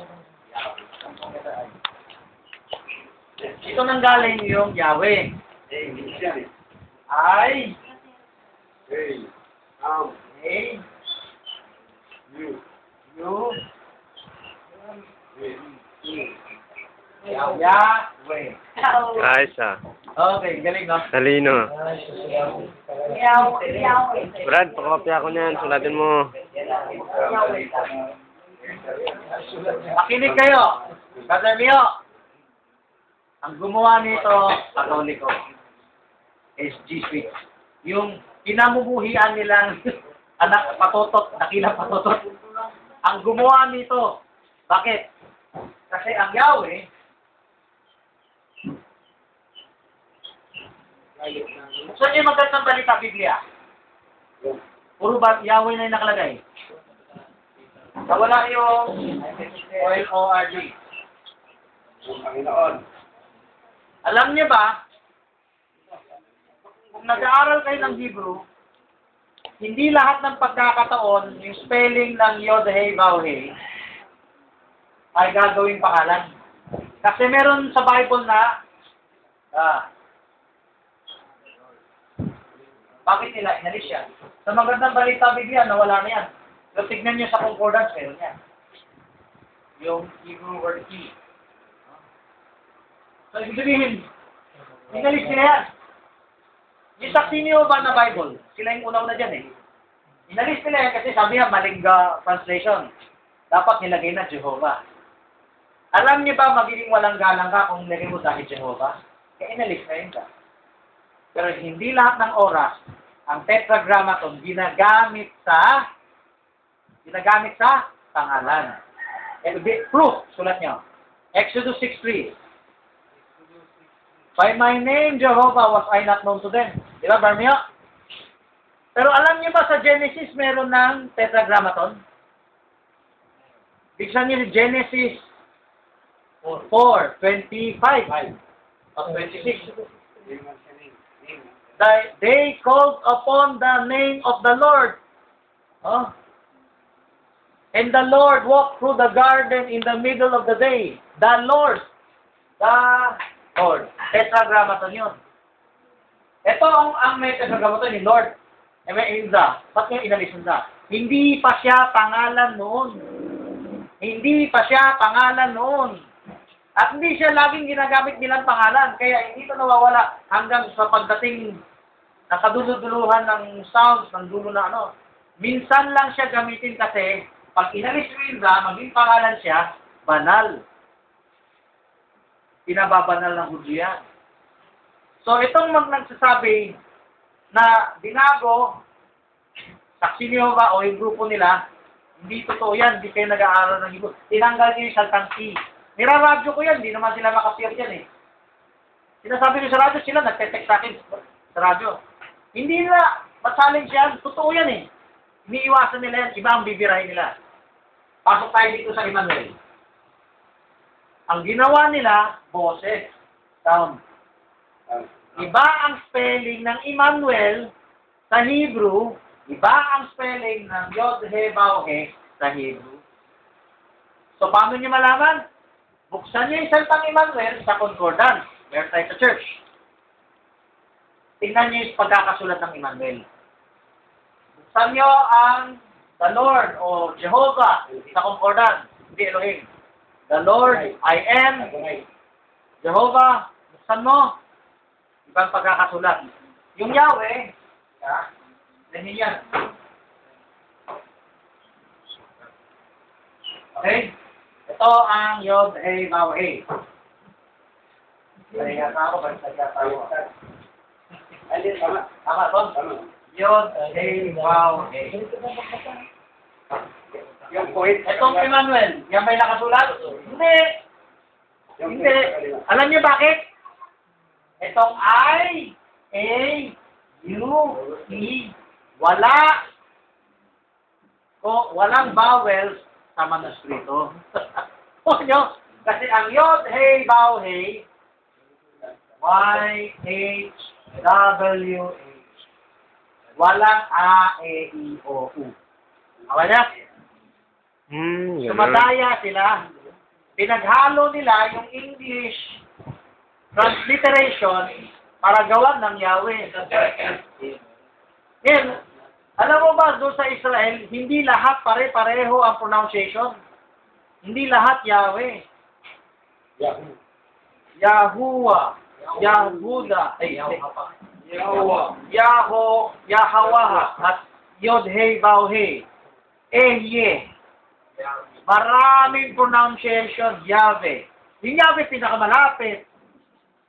Dito nang galing yung Yahweh. Ay. Yahweh. Ayos ah. Okay, galing no? Talino. Yahweh. Brad, pakopya ko niyan. Sulatin mo. Makinig kayo. Brother Mio. Ang gumawa nito, Katoliko. SG Suite. Yung pinamumuhian nilang anak patotot, dakilang patotot. Ang gumawa nito. Bakit? Kasi ang Yahweh, buksan niyo yung magandang balita Biblia. Puro ba Yahweh na yung nakalagay? Nawala yung ORD. Alam niyo ba, kung nag-aaral kayo ng Hebrew, hindi lahat ng pagkakataon, yung spelling ng Yod-Heh-Vav-Heh, ay gagawing pangalan. Kasi meron sa Bible na, bakit nila inalis yan? Sa magandang balita Biblia, nawala na yan. So, tignan nyo sa concordance, meron yan. Yung Hebrew word key. So, ibig sabihin, inalis nila yan. Yung saksi niyo ba na Bible? Sila yung una-una dyan eh. Inalis nila yan kasi sabi niya, maling translation. Dapat nilagay na Jehovah. Alam niyo ba, magiging walang galang ka kung nilagay mo dahil Jehovah? Kaya inalis na yun ka. Pero hindi lahat ng oras, ang tetragrammaton ginagamit sa pangalan. Proof, sulat niyo. Exodus 6:3. By my name, Jehovah, was I not known to them. Di ba, Barmio? Pero alam niyo ba sa Genesis meron ng tetragrammaton? Bigsan niyo Genesis 4:25 o 26. They called upon the name of the Lord. Oh. And the Lord walked through the garden in the middle of the day. The Lord. Tetragrammaton yun. Ito ang may tetragrammaton ni Lord. May Inza. Ba't yung inalis Inza? Hindi pa siya pangalan noon. Hindi pa siya pangalan noon. At hindi siya laging ginagamit nilang pangalan. Kaya hindi ito nawawala hanggang sa pagdating nakaduluduluhan ng sounds, ng dulo na ano. Minsan lang siya gamitin kasi pag inalis mo yun maging pangalan siya, banal. Pinababanal ng Hudyo yan. So itong nagsasabi na binago, saksi ni Jehovah o yung grupo nila, hindi totoo yan, hindi kayo nag-aaral ng Hebrew. Tinanggal niyo yung saltang T. Niraradyo ko yan, hindi naman sila makapir yan eh. Sinasabi ko sa radyo, sila nagte-text sa akin sa radyo. Hindi nila matchallenge yan, totoo yan eh. Iniiwasan nila yan, iba ang bibirahin nila. Pasok tayo dito sa Emmanuel. Ang ginawa nila, boses, sound. Iba ang spelling ng Emmanuel sa Hebrew, iba ang spelling ng Yod-Heh-Vav-Heh sa Hebrew. So, paano nyo malaman? Buksan niyo yung salitang Emmanuel sa concordance. Meron tayo sa church. Tingnan niyo yung pagkakasulat ng Emmanuel. Buksan niyo ang the Lord o Jehovah sa concordance, hindi Elohim. The Lord, I am, Jehovah, buksan mo, ibang pagkakasulat. Yung Yahweh, ganyan yan. Okay? Ito ang Yod, Hey, Vav, Hey. Kaya na ako, balik tayo. Tama, Tom? Yod, Hey, Vav, Hey. Yung point. Itong Emmanuel, yan may nakasulat? Hindi. Hindi. Alam niyo bakit? Itong I, A, U, E, wala. Walang vowels sa manuskrito. Huwag nyo. Kasi ang Yod, Hey, Vav, Hey, Y, H, W, H. Walang A, E, I, O, U. Okay na? Sumadaya sila. Pinaghalo nila yung English transliteration para gawan ng Yahweh. Ngayon, alam mo ba, doon sa Israel, hindi lahat pare-pareho ang pronunciation. Hindi lahat Yahweh. Yahuwah, Yahuda, Yahweh, at Yod, Hey, Vav, Hey, Ehye. Maraming pronunciation, Yahweh. Yung Yahweh pinakamalapit.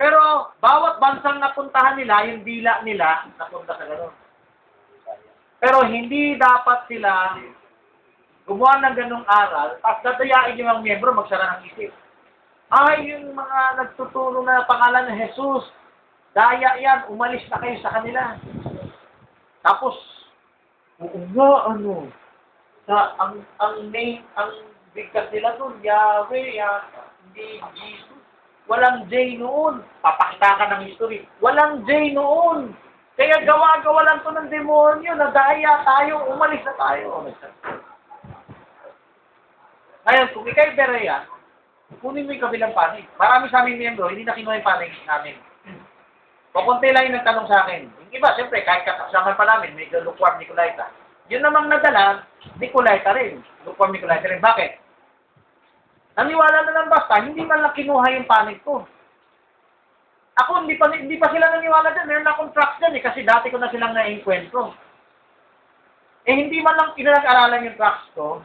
Pero, bawat bansang napuntahan nila, yung dila nila, napunta sa gano'n. Pero, hindi dapat sila gumawa ng ganong aral, at dadayain yung mga miyembro, magsara ng isip. Ay, yung mga nagtuturo na pangalan ng Jesus, daya yan, umalis na kayo sa kanila. Tapos, ang name, ang bigkas nila doon, Yahweh, hindi Jesus. Walang J noon. Papakita ka ng history. Walang J noon. Kaya gawa-gawa lang to ng demonyo, nadaya tayo, umalis na tayo. Ngayon, kung ikay Berea, kunin mo yung kabilang panig. Marami sa aming miyembro, hindi na kinuha yung panig namin. Pakunti lang yung nagtanong sa akin. Yung iba, siyempre, kahit kakasama pa namin, may lukwam Nicolaita. Yun namang nadala, Nicolaita rin. Lukwam Nicolaita rin. Bakit? Naniwala na lang basta, hindi man lang kinuha yung panig ko. Ako, hindi pa sila naniwala dyan. Meron akong tracks dyan kasi dati ko na silang na-enkwentro. Hindi man lang pinag-aralan yung tracks ko.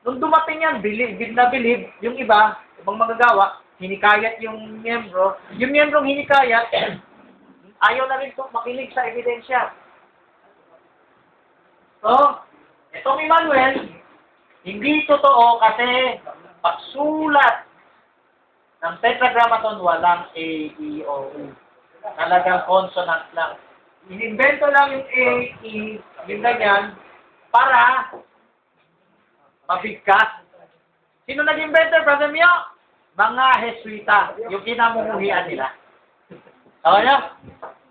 Nung dumating yan, bilib na bilib, yung iba, ibang magagawa, hinikayat yung miyembro. Yung miyembrong hinikayat, ayaw na rin makinig sa ebidensya. So, itong Emmanuel, hindi totoo kasi pagsulat ng Tetragrammaton walang A, E, O, U. Talagang consonant lang. Inimbento lang yung A, E, yung ganyan, para mabigkas. Sino nag-invento, Brother Mio? Mga Jesuita, yung kinamumuhian nila. Tama niyo?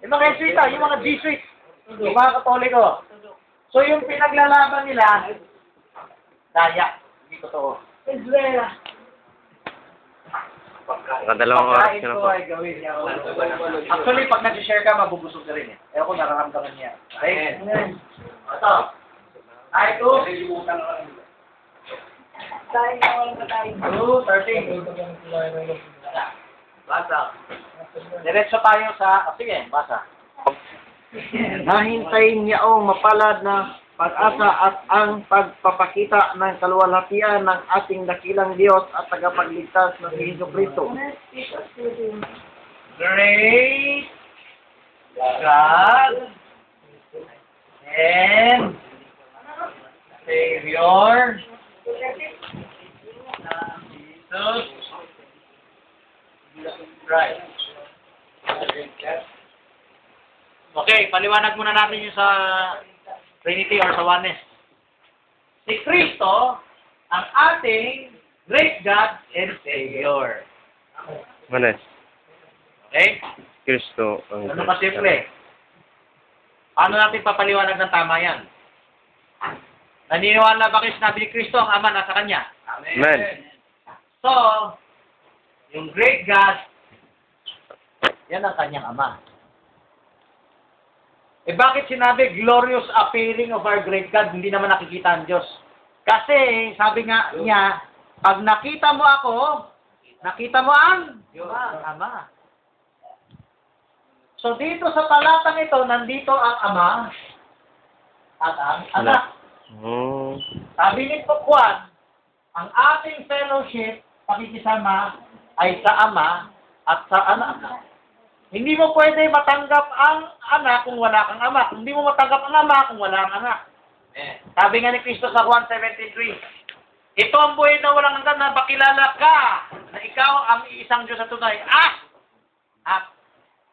Yung mga Jesuita, yung mga Jesuit, yung mga Katoliko. So yung pinaglalaban nila, daya, hindi totoo. Israel. Nakadalawang oras ka na po. Actually, pag nag-share ka, mabubusog ka rin eh. Kaya ko nararamdaman niya. Okay? Ito. Ay, ito. 2:13. Basa. Diretso tayo sa... sige, basa. Nahintayin niya ang mapalad na pag-asa at ang pagpapakita ng kaluwalhatian ng ating dakilang Diyos at tagapagligtas na si Jesucristo. Great God and Savior Jesus Christ. Okay, paliwanag muna natin yung sa Trinity or sa Oneness. Si Kristo ang ating great God and Savior. Manes, Okay? Kristo ang... Ano ka simple? Paano natin papaliwanag ng tama yan? Naniniwala ba kayo sinabi ni Kristo ang Ama nasa Kanya? Amen. So, yung great God, yan ang Kanyang Ama. Eh bakit sinabi glorious appearing of our great God, hindi naman nakikita ang Diyos? Kasi, sabi nga niya, pag nakita mo ako, nakita mo ang Ama. So dito sa talatang ito, nandito ang Ama at ang Anak. Sabi ni Juan, ang ating fellowship, pakikisama, ay sa Ama at sa Anak. Hindi mo pwede matanggap ang anak kung wala kang ama. Hindi mo matanggap ang ama kung wala kang anak. Sabi nga ni Kristo sa Juan 17:3, ito ang buhay na walang hanggan na makilala ka na ikaw ang iisang Diyos sa tunay at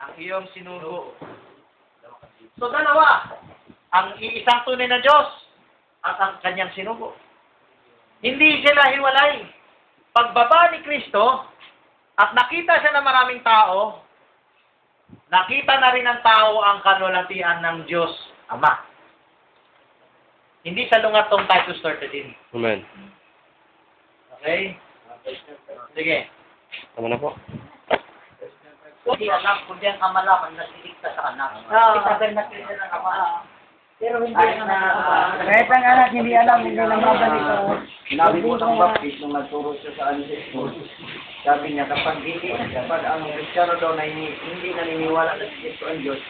ang iyong sinugo. So dalawa, ang iisang tunay na Diyos at ang kanyang sinugo. Hindi sila hiwalay. Pagbaba ni Kristo at nakita siya ng maraming tao, nakita na rin ng tao ang kalulatian ng Diyos Ama. Hindi sa lungat tong Titus 13. Amen. Okay? Sige. Tama na po. Hindi anak, kundi ang ama lang ang nagsiligtas sa anak. Isagal na sila ng ama. Pero hindi na Kahit ang anak hindi alam, hindi lang mabalik. Sinabi po ng Baptist nung nagturo siya sa ano sa school, sabi niya, kapag ang Kristiyano daw na hindi naniniwala na si Kristo ang Diyos,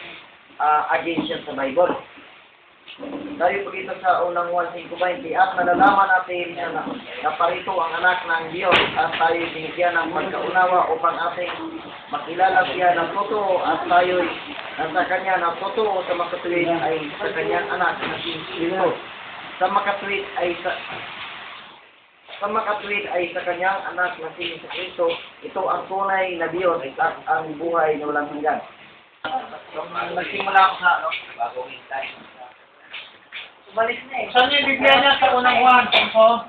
against siya sa Bible. Dahil po dito sa unang 1:5, at nalalaman natin na naparito ang anak ng Diyos at tayo binigyan ng pagkaunawa upang ating makilala siya ng totoo at tayo'y nasa kanya ng totoo sa makatuwid ay sa kanyang anak na si Kristo. Sa makatuwid ay sa kanyang anak na si Kristo. Ito ang tunay na Diyos at ang buhay na walang hanggan. nagsimula ako sa bagong hintay. Balik na eh. Saan yung Biblia niya sa unang 1? Tempo?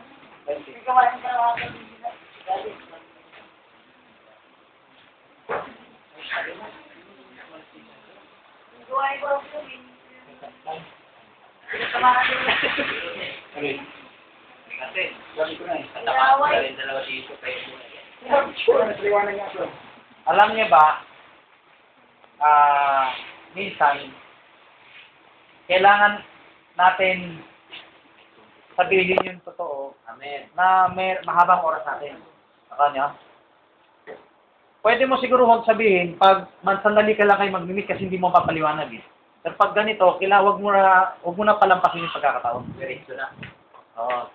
Kasi, sabi ko na eh, katakas ko rin dalawa dito kayo. Alam niya ba, minsan, kailangan natin sabihin yung totoo. Amen. Na may mahabang oras natin. Saka niyo? Pwede mo siguro huwag sabihin pag sandali ka lang kayo mag-meet kasi hindi mo papaliwanag eh. Pero pag ganito, wag mo na palampasin yung pagkakataon. Diretso na. Oo.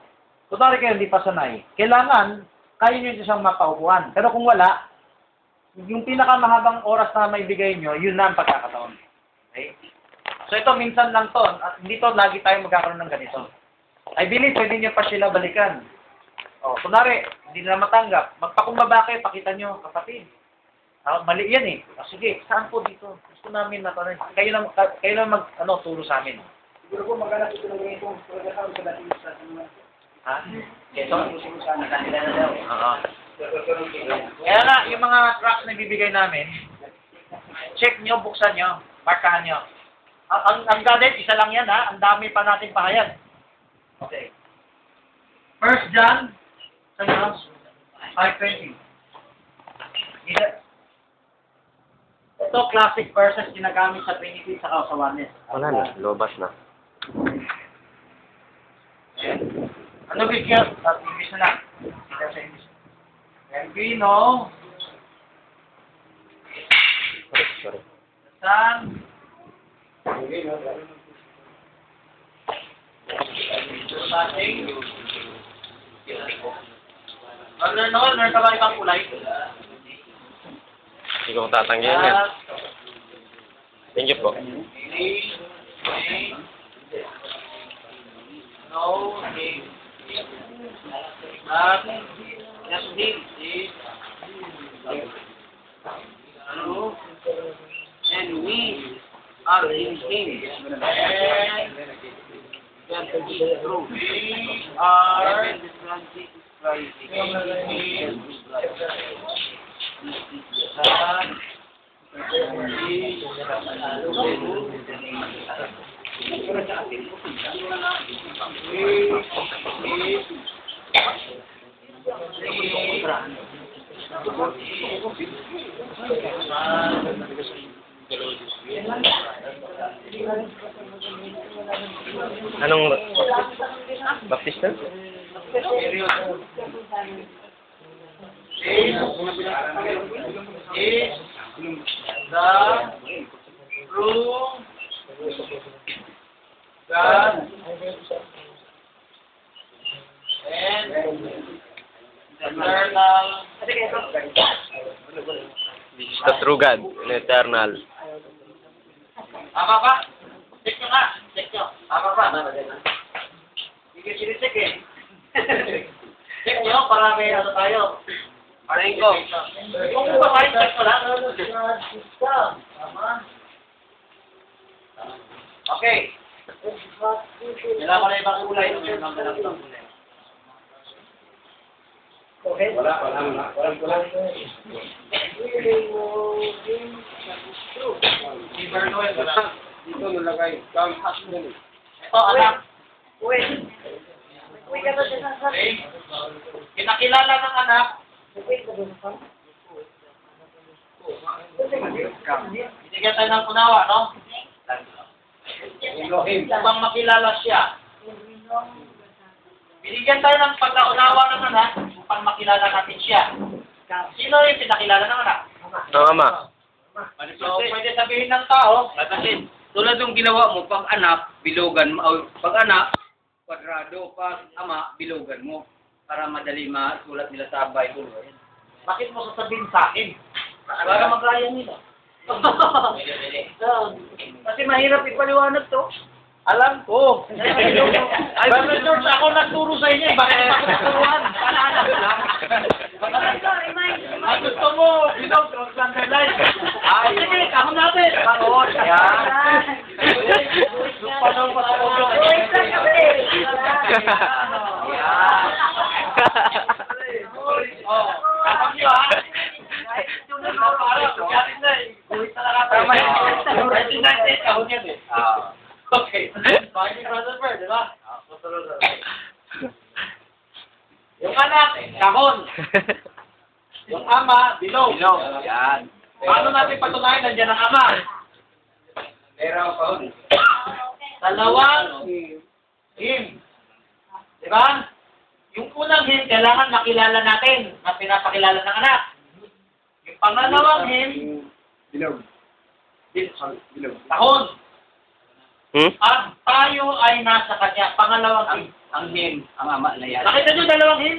Kunwari kayo hindi pa sanay. Kailangan, kaya nyo siyang mapaupuan. Pero kung wala, yung pinakamahabang oras na maibigay nyo, yun na ang pagkakataon. Okay? So ito, minsan lang to. At hindi to lagi tayo magkakaroon ng ganito. I believe, pwede nyo pa sila balikan. O, kunwari, hindi na matanggap. Magpakumbaba kayo, pakita nyo, kapatid. Mali yan eh. O, sige, saan po dito? Gusto namin na rin. Kayo lang turo sa amin. Siguro po maghanap ito ng ganitong pagkakataon sa dating sa Ha? Ito, nakakilala na daw. Oo. Kaya nga, yung mga tracks na ibibigay namin, check nyo, buksan nyo, markahan nyo. Ang galit, isa lang yan ha. Ang dami pa nating pahayag. Okay. 1 John 5:20. Ito, classic verses ginagamit sa Trinity sa Oneness. Wala na, lobas na. Ano bigyan? Sa English na lang. Sa English. And we know Sorry. Son Passing. Learn ka ba ibang kulay? Hindi ko tatanggihan yan. Thank you po. No, but yes, is and we are in Him. And true. We are in Anong baptista? Is the true God and eternal. This is the true God and eternal. Tama ba? Check nyo nga. Check nyo. Tama ba? Hindi ko sinisik eh. Check nyo para may ano tayo. Parayin ko. Kung babae, check mo lang. Okay. Kailangan ko na ibang kulay. Dito nilagay. Ito, anak. Uy, ka ba dyan sa Okay. Kinakilala ng anak. Binigyan tayo ng unawa, no? Upang makilala siya. Binigyan tayo ng pagkaunawa ng anak upang makilala natin siya. Sino yung pinakilala ng anak? Ang ama. So, pwede sabihin ng tao, Kasi tulad yung ginawa mo, pag anak, bilugan mo, o pag anak, kwadrado, pag ama, bilugan mo. Para madali masulat nila sa Bible. bakit mo sasabihin sa akin? Para magkaya nila. Kasi mahirap ipaliwanag to. Alam ko. Ay, Brother George, ako nagturo sa inyo. Bakit ako naturuan? Paalala ko lang. Ay, gusto mo, underline. Ay, sige, kahon natin. Kahon. Yan. Panong patulog. Yan. Oh, kahon nyo ha. Tama yun. Kahon yan eh. Okay. Bakit Brother Bird, di ba? Yung anak, kahon. Yung ama, bilog. Yan. Paano natin patunayan nandiyan ang ama? Pero kahon. Dalawang him. Di ba? Yung unang him, kailangan makilala natin na pinapakilala ng anak. Yung pangalawang him, Bilog. kahon. Hmm? At tayo ay nasa kanya. Pangalawang him. Ang him, ang ama na yan. Nakita nyo dalawang him?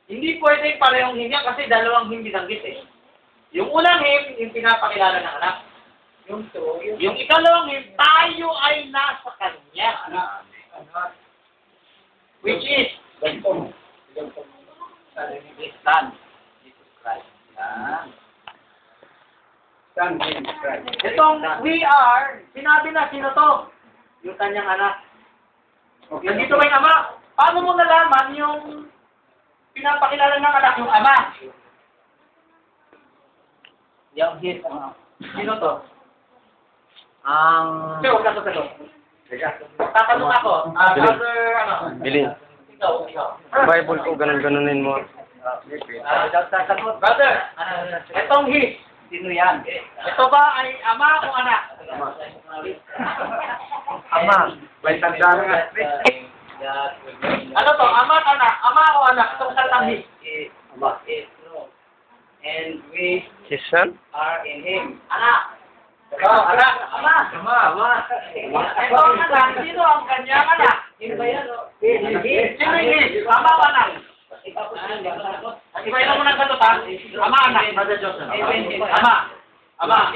Hindi pwedeng parehong him yan kasi dalawang him binanggit eh. Yung unang him, yung pinapakilala ng anak. Yung ikalawang him, tayo ay nasa kanya. Which is, Son. Jesus Christ. Yan. itong we are, sinabi na sino to? Yung kanyang anak. Nandito may ama. Paano mo nalaman yung pinapakilala ng anak yung ama? Yung his, Sino to? ang... Kasi huwag ka sasagot. Tatanong ako. Brother, ano? Bilin. Ikaw. Bible ko, ganun-ganunin mo. Sasagot. Brother, itong his. Sino yan? Ito ba ay ama o anak? Ama. May tandaan nga. Ano to? Ama at anak? Ama o anak? Itong salitang his. And we His son? are in him. Anak. Anak. Ama. Ito ang anak. Sino ang kanyang anak? Sino yung his? Ama o anak? Iba-iba mo ng sagot ha? Ama, anak. Brother John. Ama.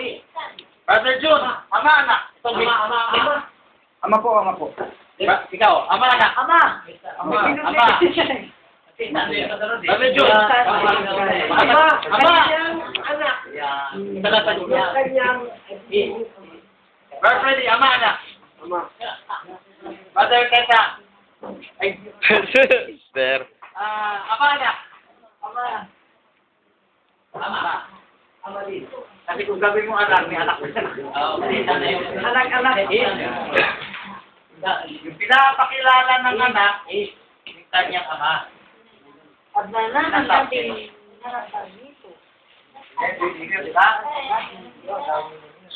Brother John. Ama, anak. Itong his. Ama po. Ikaw. Ama, anak. Ama. Brother John. Ama. anak. Ito na sagot niya. Brother Freddy. Ama, anak. Brother Tessa. Ay. There. Ama, anak. Ama din. Kasi kung gawin mo anak, may anak. Anak. Yung pinapakilala ng anak is yung kanyang ama. At nalaman natin na nasa dito. Diba?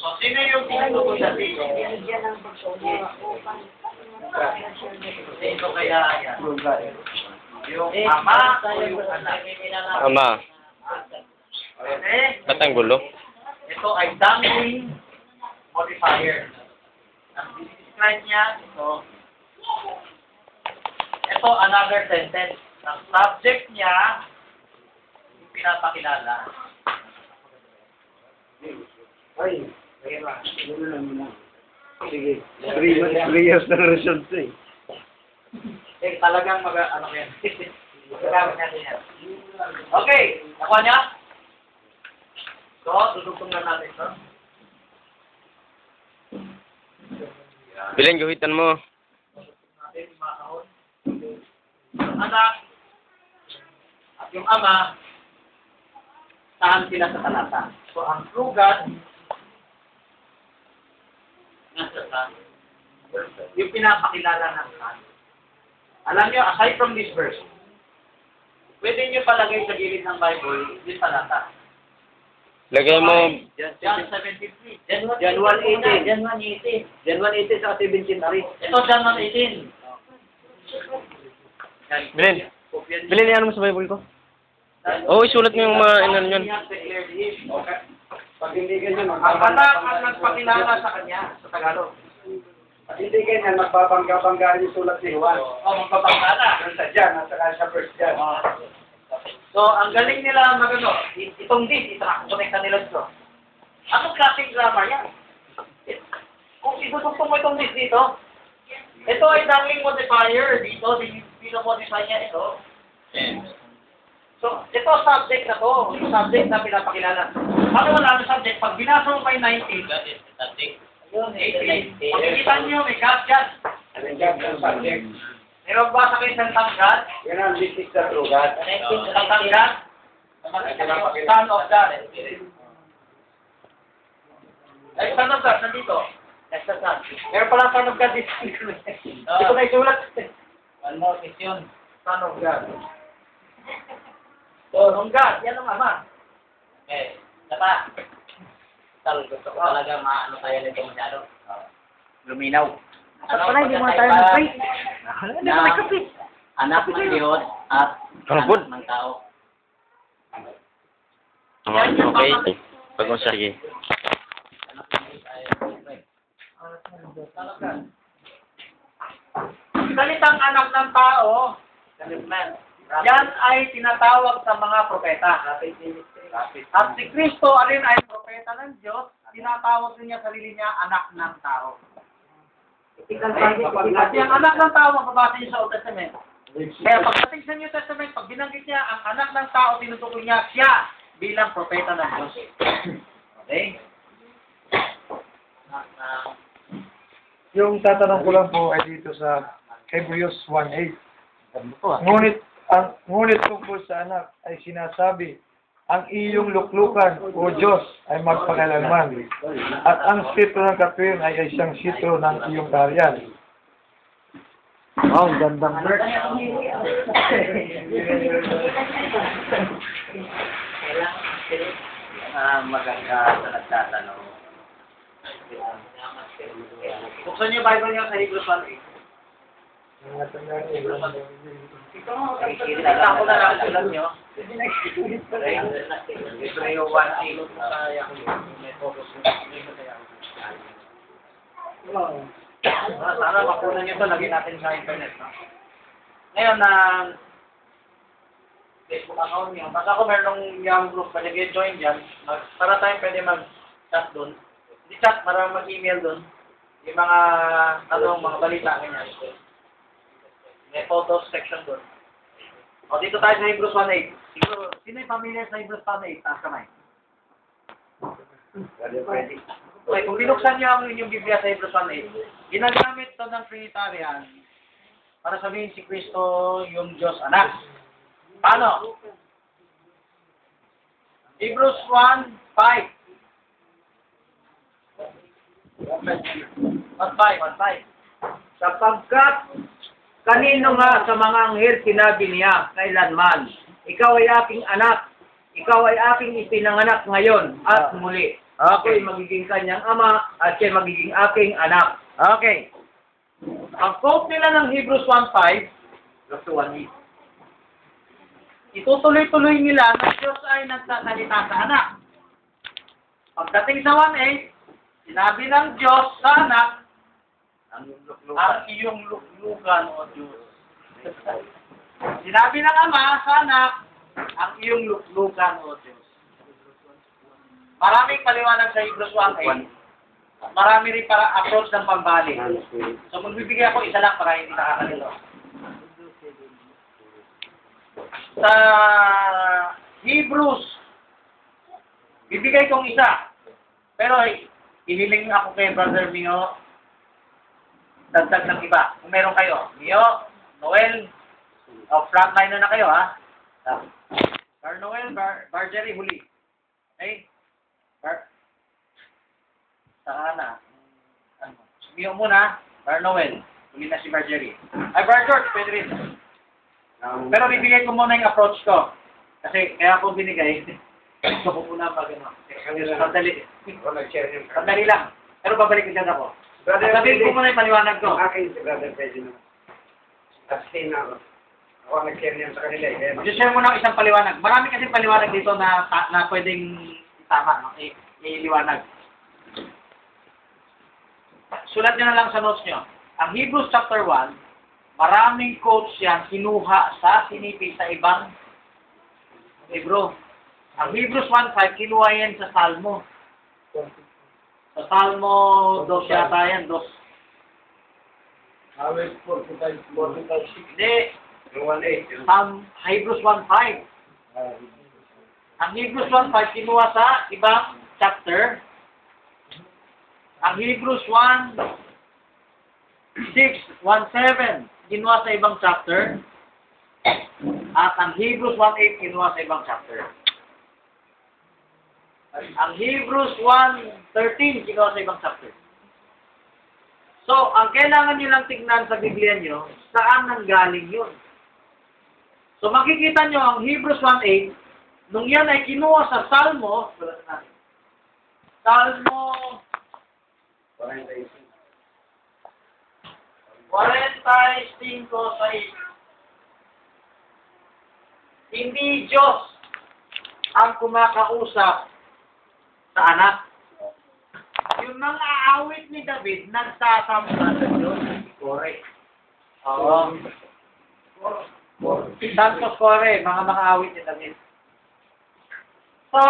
So, sino yung tinutukoy natin? Binigyan ng pagsulit. Sino kaya yan? Yung ama o yung anak? Ama. Okay? Ba't ang gulo? Ito ay dangling modifier. Ang describe niya, ito another sentence. Ang subject niya, yung pinapakilala. Ay, sige. 3 years na result eh. Talagang ano yan. Gagamit natin yan. Okay, nakuha niya? So, dudugtong na natin ito. Bilin, guhitan mo. Natin yung mga kahon. Yung anak at yung ama, saan sila sa talata. So, ang lugat, nasa saan? Yung pinapakilala ng saan. Alam niyo, aside from this verse, pwede niyo palagay sa gilid ng Bible, yung talata. Lagay mo, John 73. John 1:18. John 1:18. John 1:18 sa 17:3. Ito, John 1:18. Bilin. Bilin, ano mo sa Bible ko? Oo, isulat mo yung mga inan yun. Pag hindi ganyan, Ang anak ang nagpakilala sa kanya, sa Tagalog. pag hindi ganyan, magbabangga-bangga yung sulat ni Juan. Magpapakilala. Sa Jan, at saka sa First Jan. So, ang galing nila magano, itong this, ita-connecta nila dito. Anong klaseng grammar yan? Kung idudugtong mo itong this dito, ito ay dangling modifier dito, modify niya ito. So, ito subject na to, yung subject na pinapakilala. Ano wala ang subject? Pag binasa mo pa yung 19, yun, 18, makikita niyo may God dyan. Subject. Meron ba sa kayo isang God? Yan ang listik sa true God. Isang God? Son of God. Ay, Son of God, nandito. Meron pala Son of God dito. Hindi ko na isulat. One more question. Son of God. So, ng God, yan ang ama. Okay. Saka, gusto ko talaga maano tayo nito masyado. Luminaw. At pala, hindi mo na tayo nag-pray. Hindi mo Na nagkape. anak ng Diyos at Kalabot. anak ng tao. Okay. Pag-usap. Sige. Anak ng Diyos ay Son of God. Salitang anak ng tao, yan ay tinatawag sa mga propeta. At si Kristo rin ay propeta ng Diyos, tinatawag din niya sarili niya anak ng tao. At yung anak ng tao, mababasa niyo sa Old Testament. Kaya pagdating sa New Testament, pag binanggit niya ang anak ng tao, tinutukoy niya siya bilang propeta ng Diyos. Okay? Yung tatanong ko lang po ay dito sa Hebrews 1:8. Ngunit tungkol sa anak ay sinasabi, ang iyong luklukan, o Diyos, ay magpakailanman. At ang sitro ng katuwin ay isang sitro ng iyong kaharian. Wow, gandang verse. Maganda sa nagtatanong. Buksan niyo yung Bible niyo sa Hebrews 1:8. Kita ko na lang ulan nyo. Hebreo 1:8. Sana makunan nyo ito. Lagyan natin sa internet. No? Ngayon na Facebook account nyo. Basta ako meron yung group. Pwede kayo join dyan. Para tayo pwede mag-chat doon. Hindi chat, marang mag-email doon. Yung mga mga balita ganyan. May photos section doon. O, dito tayo sa Hebrews 1:8. Siguro, sino yung familiar sa Hebrews 1:8? Taas kamay. Okay, kung binuksan niyo ang inyong Biblia sa Hebrews 1:8, ginagamit ito ng Trinitarian para sabihin si Kristo yung Diyos Anak. Paano? Hebrews 1:5. 1:5. Sapagkat kanino nga sa mga anghel sinabi niya kailanman, ikaw ay aking anak, ikaw ay aking ipinanganak ngayon at muli. Ako'y magiging kanyang ama at siya'y magiging aking anak. Okay. Ang quote nila ng Hebrews 1:5, verse 1, itutuloy-tuloy nila na Diyos ay nagsasalita sa anak. Pagdating sa 1:8, sinabi ng Diyos sa anak, ang iyong luklukan, O Diyos. Sinabi ng Ama sa anak, ang iyong luklukan, O Diyos. Maraming paliwanag sa Hebrews 1:8. Marami rin para approach ng pambalik. So magbibigay ako isa lang para hindi nakakalito. Sa Hebrews, bibigay kong isa. Pero ihiling ako kay Brother Mio, dagdag ng iba. Kung meron kayo, Mio, Noel, frontliner na kayo, ha? Bar Noel, Bar Jerry, huli. Okay? Saka na. Mio muna, Bar Noel. Huli na si Bar Jerry. Ay, Bar George, pwede rin. Pero bibigay ko muna yung approach ko. Kasi kaya ako binigay. Gusto ko muna sandali. Sandali lang. Pero babalik din ako. Sabihin ko muna yung paliwanag ko. Akin si Brother Pedro. Kasi na ako nag-share niyan sa kanila. Mag-share mo ng isang paliwanag. Marami kasi paliwanag dito na pwedeng itama, iliwanag. Sulat nyo na lang sa notes nyo. Ang Hebrews chapter 1, maraming quotes yan kinuha sa sinipi sa ibang libro. Ang Hebrews 1:5, kinuha yan sa Salmo. Sa Salmo 2 yata yan, 2. Hindi. Hebrews 1:5. Ang Hebrews 1:5 kinuha sa ibang chapter. Ang Hebrews 1:6, 1:7 kinuha sa ibang chapter. At ang Hebrews 1:8 kinuha sa ibang chapter. Ang Hebrews 1:13 kinuha sa ibang chapter. So, ang kailangan nyo lang tignan sa Biblia nyo, saan nanggaling yun. So, makikita nyo ang Hebrews 1:8, nung yan ay kinuha sa Salmo, Salmo 45:6. Hindi Diyos ang kumakausap sa anak. Yung mga awit ni David, nagsasamba sa Diyos. Correct. Oo. Santos Corre, mga awit ni David. So,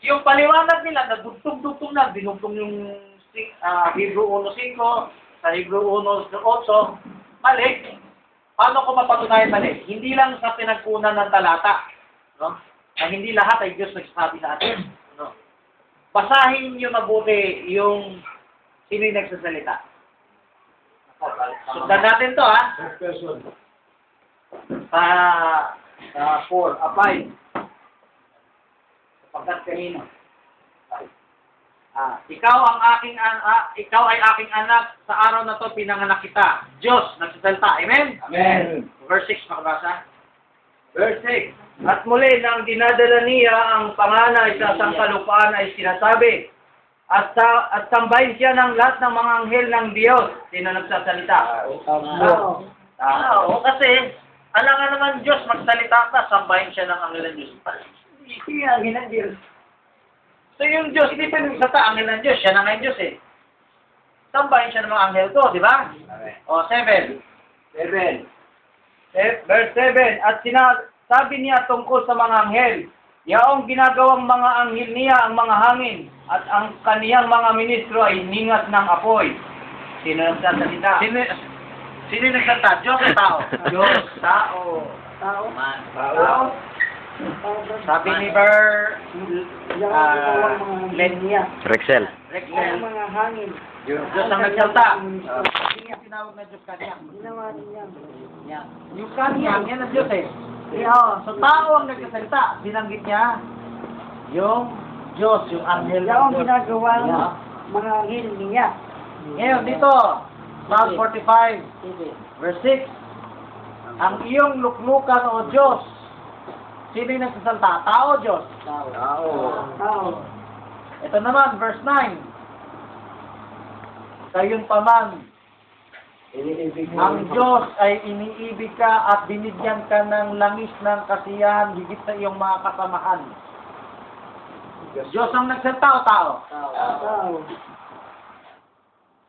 yung paliwanag nila na dugtong-dugtong na, dinugtong yung Hebrew 1:5, sa Hebrew 1:8, mali. Paano ko mapatunayan mali? Hindi lang sa pinagkunan ng talata, no? Na hindi lahat ay Diyos nagsasabi sa atin, no? Basahin niyo mabuti yung sino yung nagsasalita. Sundan natin to, ha? Sa 5. Pagkat kanino? Ikaw ay aking anak, sa araw na to pinanganak kita. Diyos nagsasalita. Amen? Amen. Verse 6 makabasa. Verse 6. At muli nang dinadala niya ang panganay sa sangkalupaan ay sinasabi, at sambahin siya ng lahat ng mga anghel ng Diyos. Sino nagsasalita? Oo, kasi alangan naman Diyos magsalita ka, sambahin siya ng anghel ng Diyos. Hindi anghel ng Diyos. So yung Diyos, hindi pa nagsalita anghel ng Diyos, siya na nga yung Diyos eh. Sambahin siya ng mga anghel to, di ba? O, 7. Verse 7. At sabi niya tungkol sa mga anghel, yaong ginagawang mga anghel niya ang mga hangin, at ang kaniyang mga ministro ay ningat ng apoy. Sino nagsasalita? Sino yung nagsalita? Diyos o tao? Diyos. Tao. Tao. Sabi ni Rexel. Rexel, mga hangin. Diyos ang nagsalita. Tinawag na Diyos kanyang. Ginawa niya. Yan. Yung kanyang, yan ang Diyos eh. So tao ang nagsasalita. Binanggit niya yung Diyos, yung anghel Siya ang ng Diyos. ginagawang Yeah. mga anghel niya. Ngayon dito, Psalm 45, verse 6. Ang iyong luklukan o Diyos Sino yung nagsasalta? Tao o Diyos? Tao. Ito naman, verse 9. Gayon pa man, ang Diyos ay iniibig ka at binigyan ka ng langis ng kasiyahan higit sa iyong mga kasamahan. Diyos ang nagsalta o tao? Tao.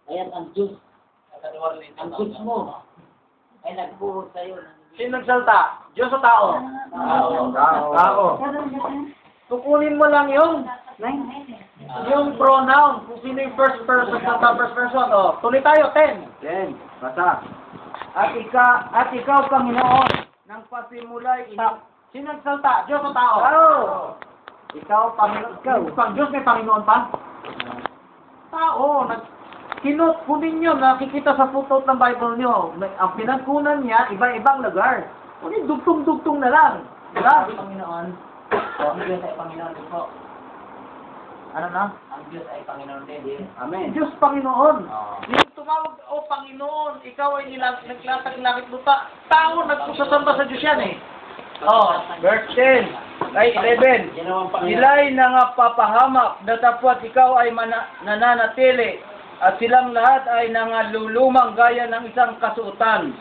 Ayan ang Diyos. Ang Diyos mo ay nagbuhos sa iyo. Sino nagsalta? Diyos o tao? Tao. Tukunin mo lang yung pronoun. Kung sino yung first person sa first person. O, tuloy tayo, 10. At ikaw, Panginoon, ng pasimulay, sino nagsalta? Diyos o tao? Ikaw, Panginoon. Pang Diyos may Panginoon pa? Tao. Kunin nyo, nakikita sa footnote ng Bible nyo. Ang pinagkunan niya, iba-ibang lugar. Kunin, dugtong-dugtong na lang. Diba? Panginoon. Ang Diyos ay Panginoon din po. Ano na? Ang Diyos ay Panginoon din. Diyos Panginoon. Yung tumawag, o Panginoon, ikaw ay naglatag langit lupa. Tao, nagkusasamba sa Diyos yan eh. Verse 10, ay 11. Sila'y nangapapahamak, datapwat ikaw ay nananatili, at silang lahat ay nangalulumang gaya ng isang kasuotan.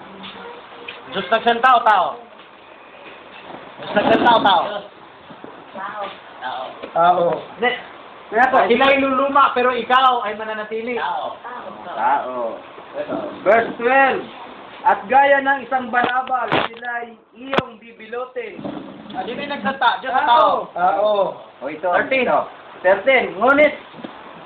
Diyos nagsalta o tao? Diyos nagsalta o tao? Tao. Sila'y luluma, pero ikaw ay mananatili. Tao. Verse 12. At gaya ng isang balabal, sila'y iyong bibilotin. Sino yung nagsalta? Diyos o tao? Tao. O ito. 13.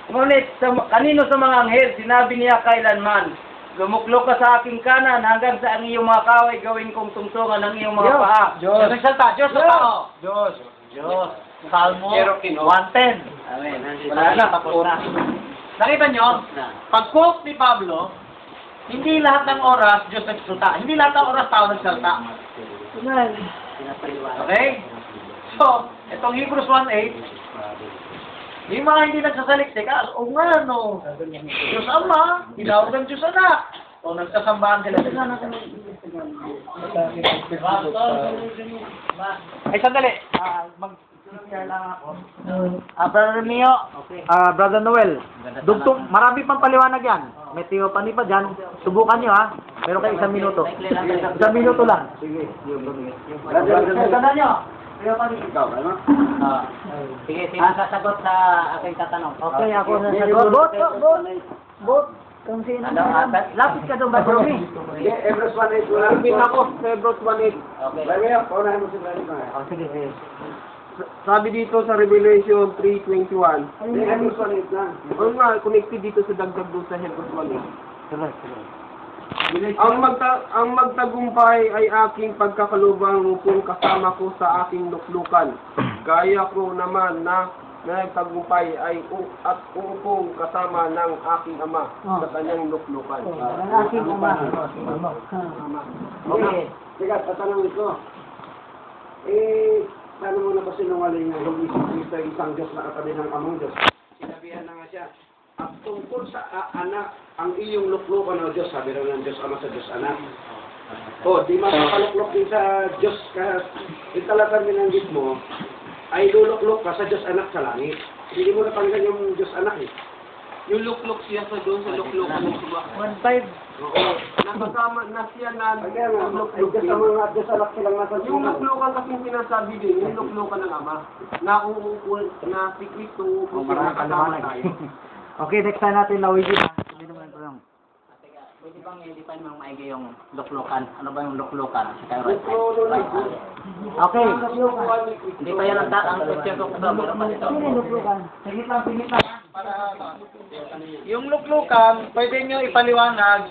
Ngunit kanino sa mga anghel, sinabi niya kailanman, lumuklok ka sa aking kanan hanggang sa ang iyong mga kaway gawin kong tungtungan ng iyong mga paa. Diyos. Sino nagsalta? Diyos o tao? Diyos. Salmo 110. Amen. Wala na, tapos na. Nakita nyo? Pag-quote ni Pablo, hindi lahat ng oras Diyos nagsalta. Hindi lahat ng oras tao nagsalta. Okay? So, itong Hebrews 1:8, yung mga hindi nagsasaliksik, o nga, no, Diyos Ama, tinawag ng Diyos Anak. O nagsasambahan sila. Ay, sandali. Mag-share lang ako. Brother Mio, Brother Noel, dugtong, marami pang paliwanag yan. May tiyo pa dyan. Subukan nyo ha. Meron kayo 1 minuto. 1 minuto lang. Sige. Tanda nyo. Sige, sino sasagot sa aking tatanong? Okay, ako sasagot. Bot. Kung sino lapit ka doon ba, Jeremy? Hebrews 1:8 wala. Ibig ako sa Hebrews 1:8. Okay. Paunahin mo si Brother. Sige. Sabi dito sa Revelation 3:21. Hebrews 1:8 na. O nga, connected dito sa dagdag doon sa Hebrews 1:8. Ang magtagumpay ay aking pagkakalubang upong kasama ko sa aking luklukan. Gaya ko naman na nagtagumpay ay at upong kasama ng aking ama sa kanyang luklukan. Ang aking ama. Okay. Teka, tatanungin ko. Paano mo na ba sinungaling na yung isang Diyos na katabi ng amang Diyos? Sinabihan na nga siya, at tungkol sa anak, ang iyong luklukan ng Diyos, sabi raw ng Diyos Ama sa Diyos Anak. Di makapaluklok din sa Diyos, kaya talagang binanggit mo, ay luluklok ka sa Diyos Anak sa langit. Hindi mo napanggan yung Diyos Anak eh. Yung luklok siya sa doon sa luklok ng suba. 1.5. Oo. Nakasama na siya na luklok. Yung luklukan kasing sinasabi din, yung luklukan ng Ama, na uupo, na si Kristo uupo na kasama tayo. Okay, next time natin Luigi. Hindi naman ito lang. Pwede bang i-define mo maigi yung luklukan? Ano ba yung luklukan? Okay. Hindi pa yan ang question ko sa meron pa dito. Sige lang. Yung luklukan, pwede nyo ipaliwanag